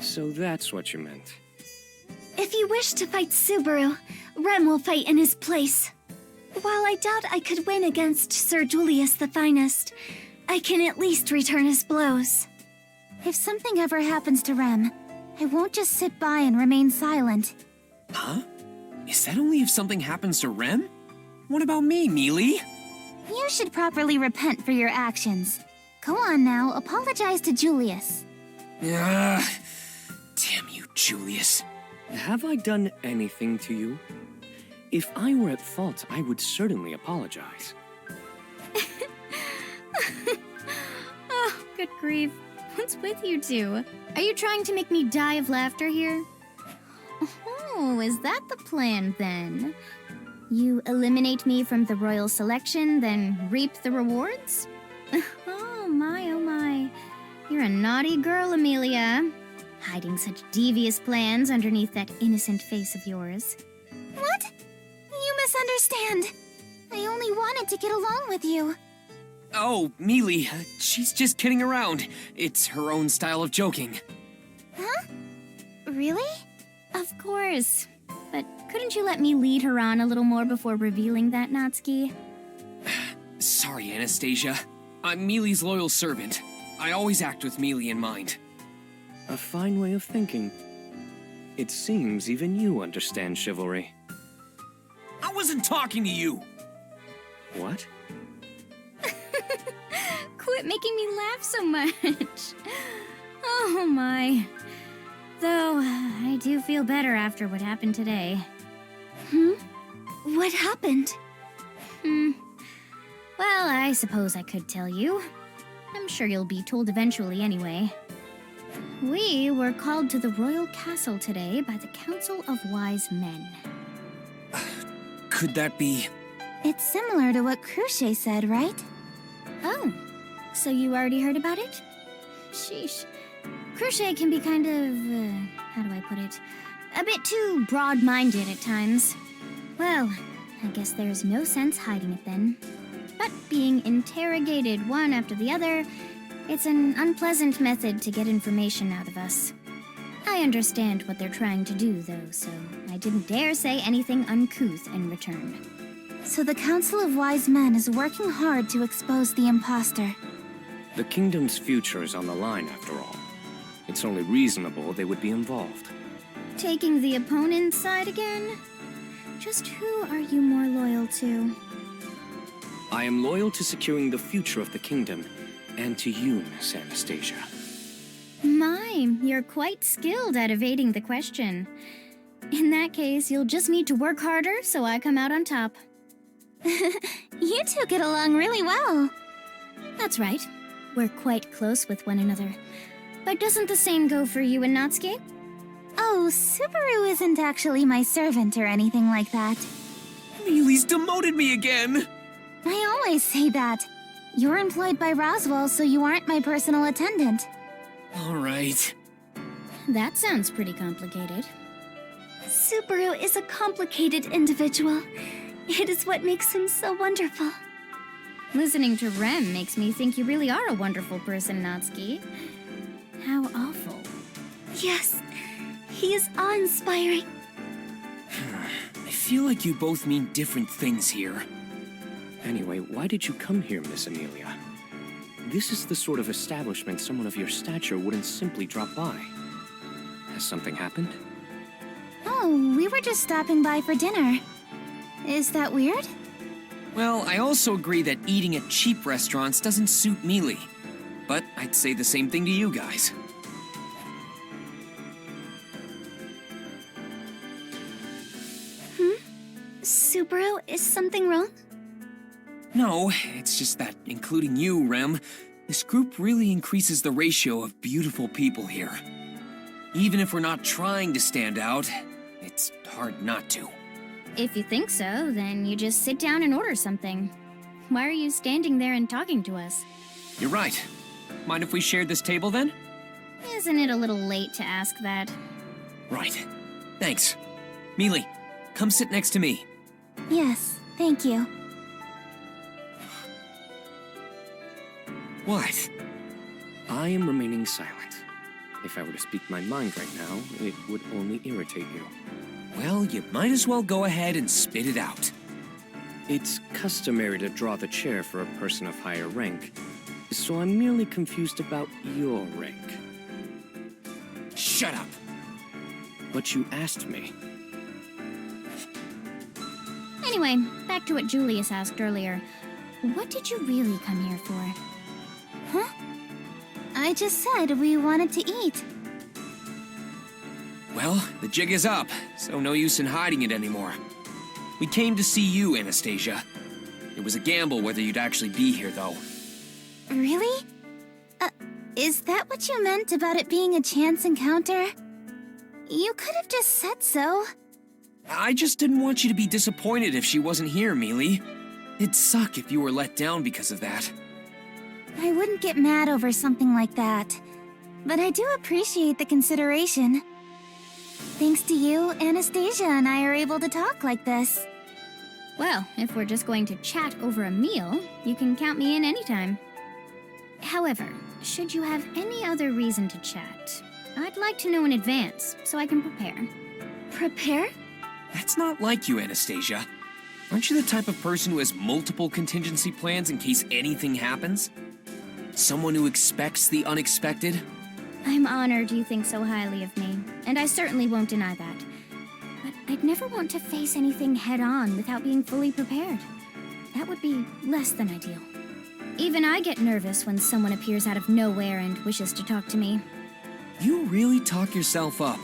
So that's what you meant. If you wish to fight Subaru, Rem will fight in his place. While I doubt I could win against Sir Julius the Finest, I can at least return his blows. If something ever happens to Rem, I won't just sit by and remain silent. Huh? Is that only if something happens to Rem? What about me, Mealy? You should properly repent for your actions. Go on now, apologize to Julius. Damn you, Julius. Have I done anything to you? If I were at fault, I would certainly apologize. Oh, good grief. What's with you two? Are you trying to make me die of laughter here? Oh, is that the plan then? You eliminate me from the royal selection, then reap the rewards? Oh my. You're a naughty girl, Emilia. Hiding such devious plans underneath that innocent face of yours. What? You misunderstand. I only wanted to get along with you. Oh, Mealy, she's just kidding around. It's her own style of joking. Huh? Really? Of course. But couldn't you let me lead her on a little more before revealing that, Natsuki? Sorry, Anastasia. I'm Mealy's loyal servant. I always act with Mealy in mind. A fine way of thinking. It seems even you understand chivalry. I wasn't talking to you! What? Quit making me laugh so much. Oh my. Though, I do feel better after what happened today. What happened? Well, I suppose I could tell you. I'm sure you'll be told eventually anyway. We were called to the royal castle today by the Council of Wise Men. Could that be... It's similar to what Cruce said, right? Oh, so you already heard about it? Sheesh. Cruce can be kind of, how do I put it? A bit too broad-minded at times. Well, I guess there's no sense hiding it then. But being interrogated one after the other, it's an unpleasant method to get information out of us. I understand what they're trying to do, though, so I didn't dare say anything uncouth in return. So the Council of Wise Men is working hard to expose the imposter. The kingdom's future is on the line, after all. It's only reasonable they would be involved. Taking the opponent's side again? Just who are you more loyal to? I am loyal to securing the future of the kingdom, and to you, Miss Anastasia. My, you're quite skilled at evading the question. In that case, you'll just need to work harder so I come out on top. You two get along really well. That's right. We're quite close with one another. But doesn't the same go for you and Natsuki? Oh, Subaru isn't actually my servant or anything like that. Mealy's demoted me again! I always say that. You're employed by Roswell, so you aren't my personal attendant. Alright. That sounds pretty complicated. Subaru is a complicated individual. It is what makes him so wonderful. Listening to Rem makes me think you really are a wonderful person, Natsuki. How awful. Yes, he is awe-inspiring. I feel like you both mean different things here. Anyway, why did you come here, Miss Emilia? This is the sort of establishment someone of your stature wouldn't simply drop by. Has something happened? Oh, we were just stopping by for dinner. Is that weird? Well, I also agree that eating at cheap restaurants doesn't suit Mealy. But I'd say the same thing to you guys. Subaru, is something wrong? No, it's just that, including you, Rem, this group really increases the ratio of beautiful people here. Even if we're not trying to stand out, it's hard not to. If you think so, then you just sit down and order something. Why are you standing there and talking to us? You're right. Mind if we share this table then? Isn't it a little late to ask that? Right. Thanks. Mealy, come sit next to me. Yes, thank you. What? I am remaining silent. If I were to speak my mind right now, it would only irritate you. Well, you might as well go ahead and spit it out. It's customary to draw the chair for a person of higher rank, so I'm merely confused about your rank. Shut up! But you asked me. Anyway, back to what Julius asked earlier. What did you really come here for? Huh? I just said we wanted to eat. Well, the jig is up, so no use in hiding it anymore. We came to see you, Anastasia. It was a gamble whether you'd actually be here, though. Really? Is that what you meant about it being a chance encounter? You could have just said so. I just didn't want you to be disappointed if she wasn't here, Mealy. It'd suck if you were let down because of that. I wouldn't get mad over something like that. But I do appreciate the consideration. Thanks to you, Anastasia and I are able to talk like this. Well, if we're just going to chat over a meal, you can count me in anytime. However, should you have any other reason to chat, I'd like to know in advance so I can prepare. Prepare? That's not like you, Anastasia. Aren't you the type of person who has multiple contingency plans in case anything happens? Someone who expects the unexpected? I'm honored you think so highly of me, and I certainly won't deny that. But I'd never want to face anything head-on without being fully prepared. That would be less than ideal. Even I get nervous when someone appears out of nowhere and wishes to talk to me. You really talk yourself up.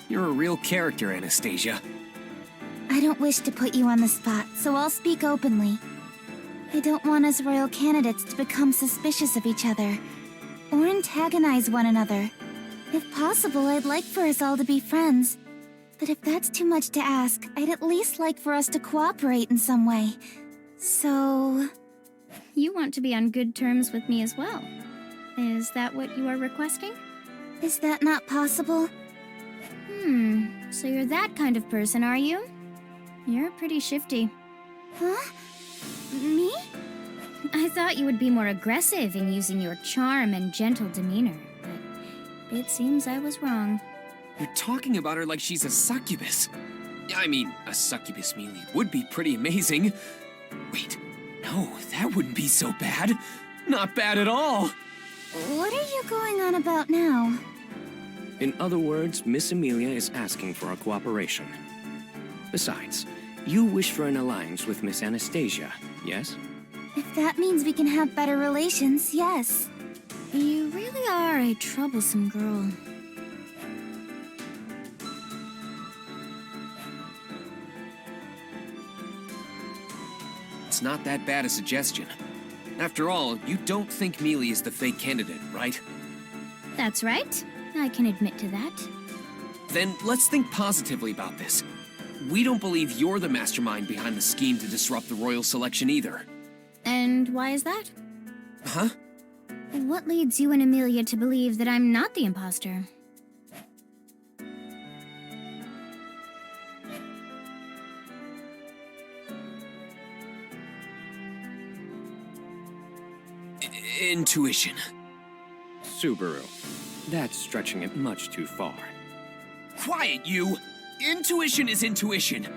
You're a real character, Anastasia. I don't wish to put you on the spot, so I'll speak openly. I don't want us royal candidates to become suspicious of each other, or antagonize one another. If possible, I'd like for us all to be friends. But if that's too much to ask, I'd at least like for us to cooperate in some way. So... You want to be on good terms with me as well. Is that what you are requesting? is that not possible? So you're that kind of person, are you? You're pretty shifty. Huh? Me? I thought you would be more aggressive in using your charm and gentle demeanor, but it seems I was wrong. You're talking about her like she's a succubus. I mean, a succubus melee would be pretty amazing. Wait, no, that wouldn't be so bad. Not bad at all. What are you going on about now? In other words, Miss Emilia is asking for our cooperation. Besides, you wish for an alliance with Miss Anastasia, yes? If that means we can have better relations, yes. You really are a troublesome girl. It's not that bad a suggestion. After all, you don't think Mealy is the fake candidate, right? That's right. I can admit to that. Then let's think positively about this. We don't believe you're the mastermind behind the scheme to disrupt the royal selection either. And why is that? Huh? What leads you and Emilia to believe that I'm not the imposter? Intuition. Subaru, that's stretching it much too far. Quiet, you! Intuition is intuition.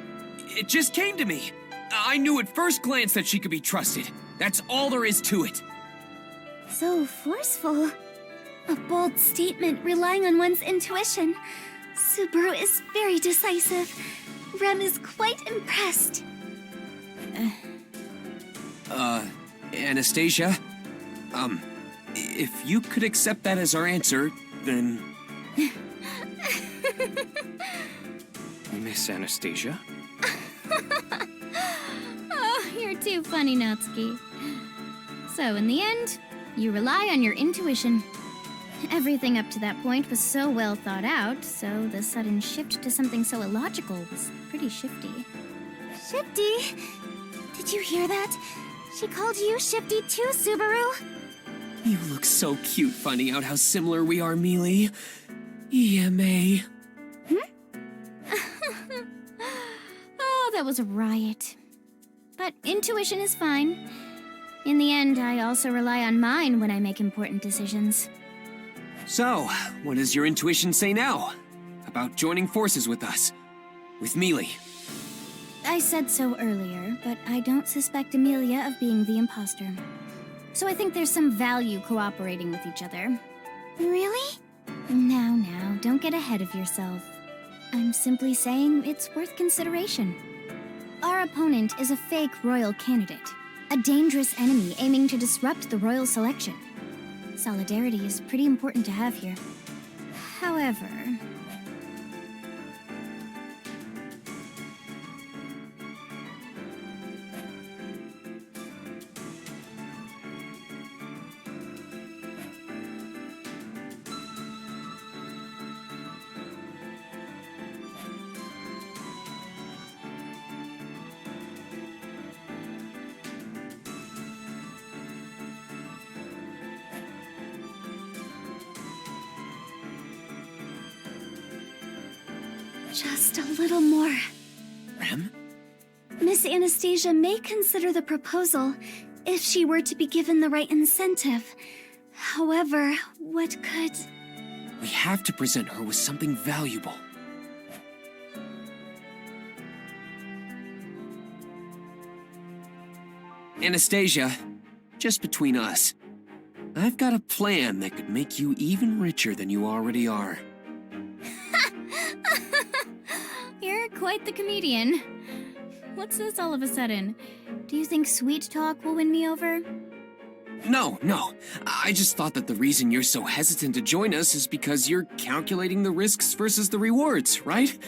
It just came to me. I knew at first glance that she could be trusted. That's all there is to it. So forceful. A bold statement relying on one's intuition. Subaru is very decisive. Rem is quite impressed. Anastasia? If you could accept that as our answer, then... Miss Anastasia? Oh, you're too funny, Natsuki. So, in the end, you rely on your intuition. Everything up to that point was so well thought out, so the sudden shift to something so illogical was pretty shifty. Shifty? Did you hear that? She called you Shifty too, Subaru? You look so cute finding out how similar we are, Mealy. EMA. Oh, that was a riot. But intuition is fine. In the end, I also rely on mine when I make important decisions. So, what does your intuition say now? About joining forces with us? With Mealy? I said so earlier, but I don't suspect Emilia of being the imposter. So I think there's some value cooperating with each other. Really? Now, don't get ahead of yourself. I'm simply saying it's worth consideration. Our opponent is a fake royal candidate, a dangerous enemy aiming to disrupt the royal selection. Solidarity is pretty important to have here. However... Just a little more. Rem? Miss Anastasia may consider the proposal if she were to be given the right incentive. However, what could... We have to present her with something valuable. Anastasia, just between us, I've got a plan that could make you even richer than you already are. You're quite the comedian. What's this all of a sudden? Do you think sweet talk will win me over? No. I just thought that the reason you're so hesitant to join us is because you're calculating the risks versus the rewards, right?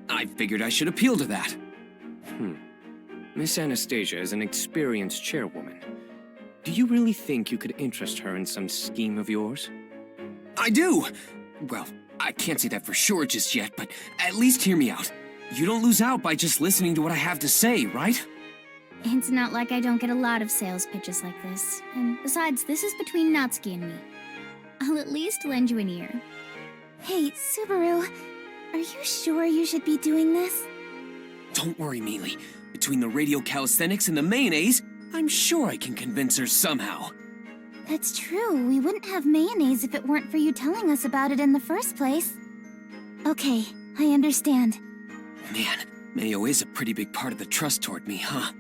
I figured I should appeal to that. Miss Anastasia is an experienced chairwoman. Do you really think you could interest her in some scheme of yours? I do! Well, I can't say that for sure just yet, but at least hear me out. You don't lose out by just listening to what I have to say, right? It's not like I don't get a lot of sales pitches like this. And besides, this is between Natsuki and me. I'll at least lend you an ear. Hey, Subaru, are you sure you should be doing this? Don't worry, Mealy. Between the radio calisthenics and the mayonnaise, I'm sure I can convince her somehow. That's true. We wouldn't have mayonnaise if it weren't for you telling us about it in the first place. Okay, I understand. Man, mayo is a pretty big part of the trust toward me, huh?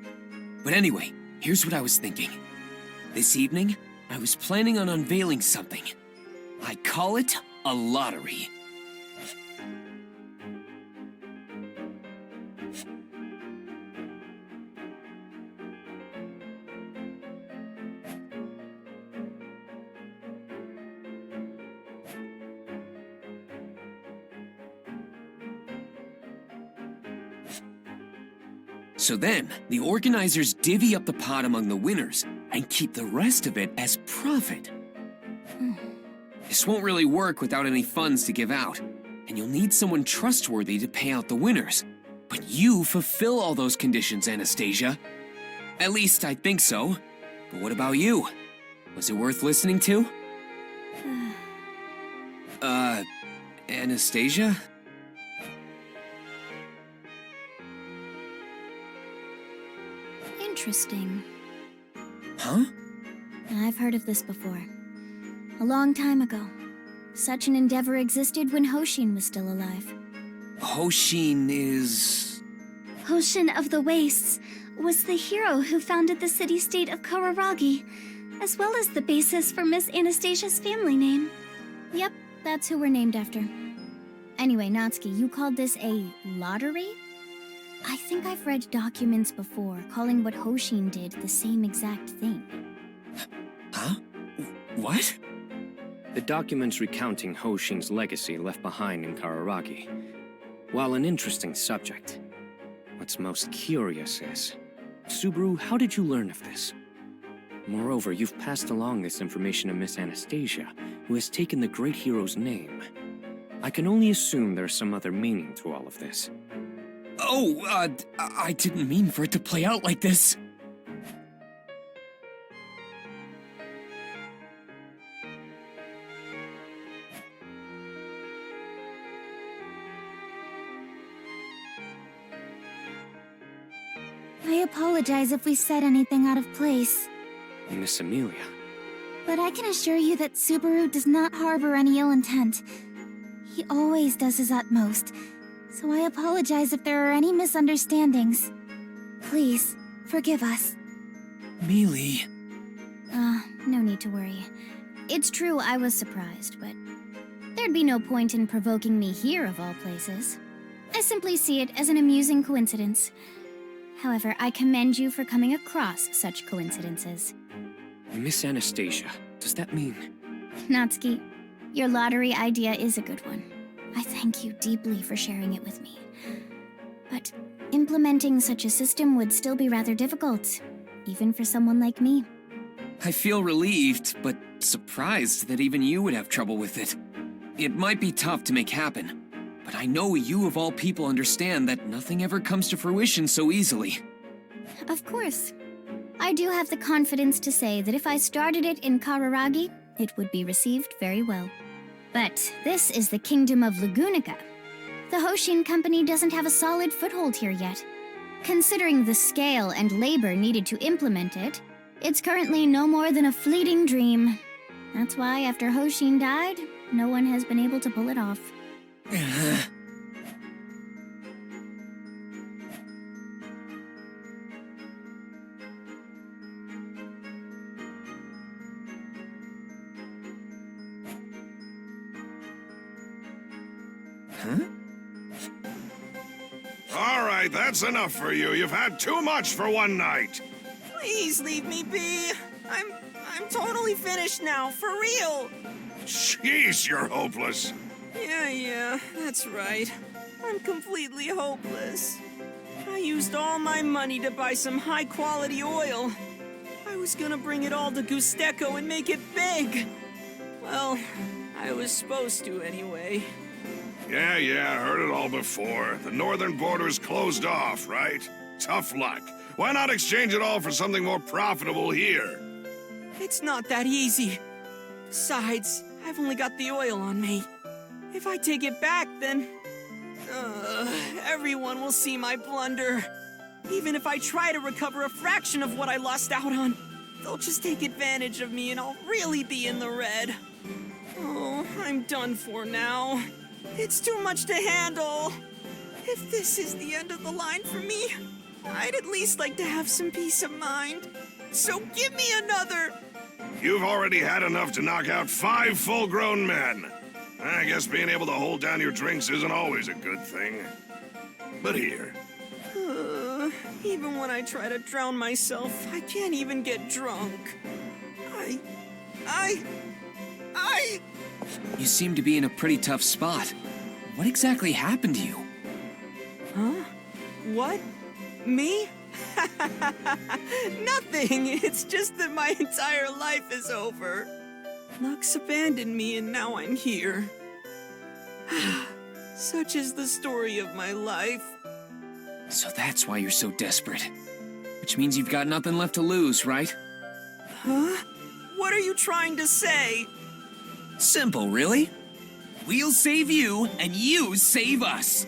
But anyway, here's what I was thinking. This evening, I was planning on unveiling something. I call it a lottery. So then, the organizers divvy up the pot among the winners and keep the rest of it as profit. This won't really work without any funds to give out, and you'll need someone trustworthy to pay out the winners. But you fulfill all those conditions, Anastasia. At least I think so. But what about you? Was it worth listening to? Anastasia? Interesting. Huh? I've heard of this before. A long time ago. Such an endeavor existed when Hoshin was still alive. Hoshin is... Hoshin of the Wastes was the hero who founded the city-state of Kararagi, as well as the basis for Miss Anastasia's family name. Yep, that's who we're named after. Anyway, Natsuki, you called this a lottery? I think I've read documents before calling what Hoshin did the same exact thing. Huh? What? The documents recounting Hoshin's legacy left behind in Kararagi. While an interesting subject, what's most curious is, Subaru, how did you learn of this? Moreover, you've passed along this information to Miss Anastasia, who has taken the great hero's name. I can only assume there's some other meaning to all of this. Oh, I didn't mean for it to play out like this. I apologize if we said anything out of place. Miss Emilia. But I can assure you that Subaru does not harbor any ill intent. He always does his utmost, so I apologize if there are any misunderstandings. Please, forgive us. Mealy. No need to worry. It's true I was surprised, but there'd be no point in provoking me here of all places. I simply see it as an amusing coincidence. However, I commend you for coming across such coincidences. Miss Anastasia, does that mean... Natsuki, your lottery idea is a good one. I thank you deeply for sharing it with me. But implementing such a system would still be rather difficult, even for someone like me. I feel relieved, but surprised that even you would have trouble with it. It might be tough to make happen, but I know you of all people understand that nothing ever comes to fruition so easily. Of course. I do have the confidence to say that if I started it in Kararagi, it would be received very well. But this is the Kingdom of Lugunica. The Hoshin Company doesn't have a solid foothold here yet. Considering the scale and labor needed to implement it, it's currently no more than a fleeting dream. That's why after Hoshin died, no one has been able to pull it off. All right, that's enough for you. You've had too much for one night. Please leave me be. I'm totally finished now, for real. Jeez, you're hopeless. Yeah, that's right. I'm completely hopeless. I used all my money to buy some high-quality oil. I was gonna bring it all to Gusteco and make it big. Well, I was supposed to anyway. Yeah, heard it all before. The northern border's closed off, right? Tough luck. Why not exchange it all for something more profitable here? It's not that easy. Besides, I've only got the oil on me. If I take it back, then... everyone will see my blunder. Even if I try to recover a fraction of what I lost out on, they'll just take advantage of me and I'll really be in the red. Oh, I'm done for now. It's too much to handle. If this is the end of the line for me, I'd at least like to have some peace of mind. So give me another! You've already had enough to knock out 5 full-grown men. I guess being able to hold down your drinks isn't always a good thing. But here. Even when I try to drown myself, I can't even get drunk. You seem to be in a pretty tough spot. What exactly happened to you? Huh? What? Me? Nothing! It's just that my entire life is over. Lux abandoned me and now I'm here. Such is the story of my life. So that's why you're so desperate. Which means you've got nothing left to lose, right? Huh? What are you trying to say? Simple, really? We'll save you, and you save us.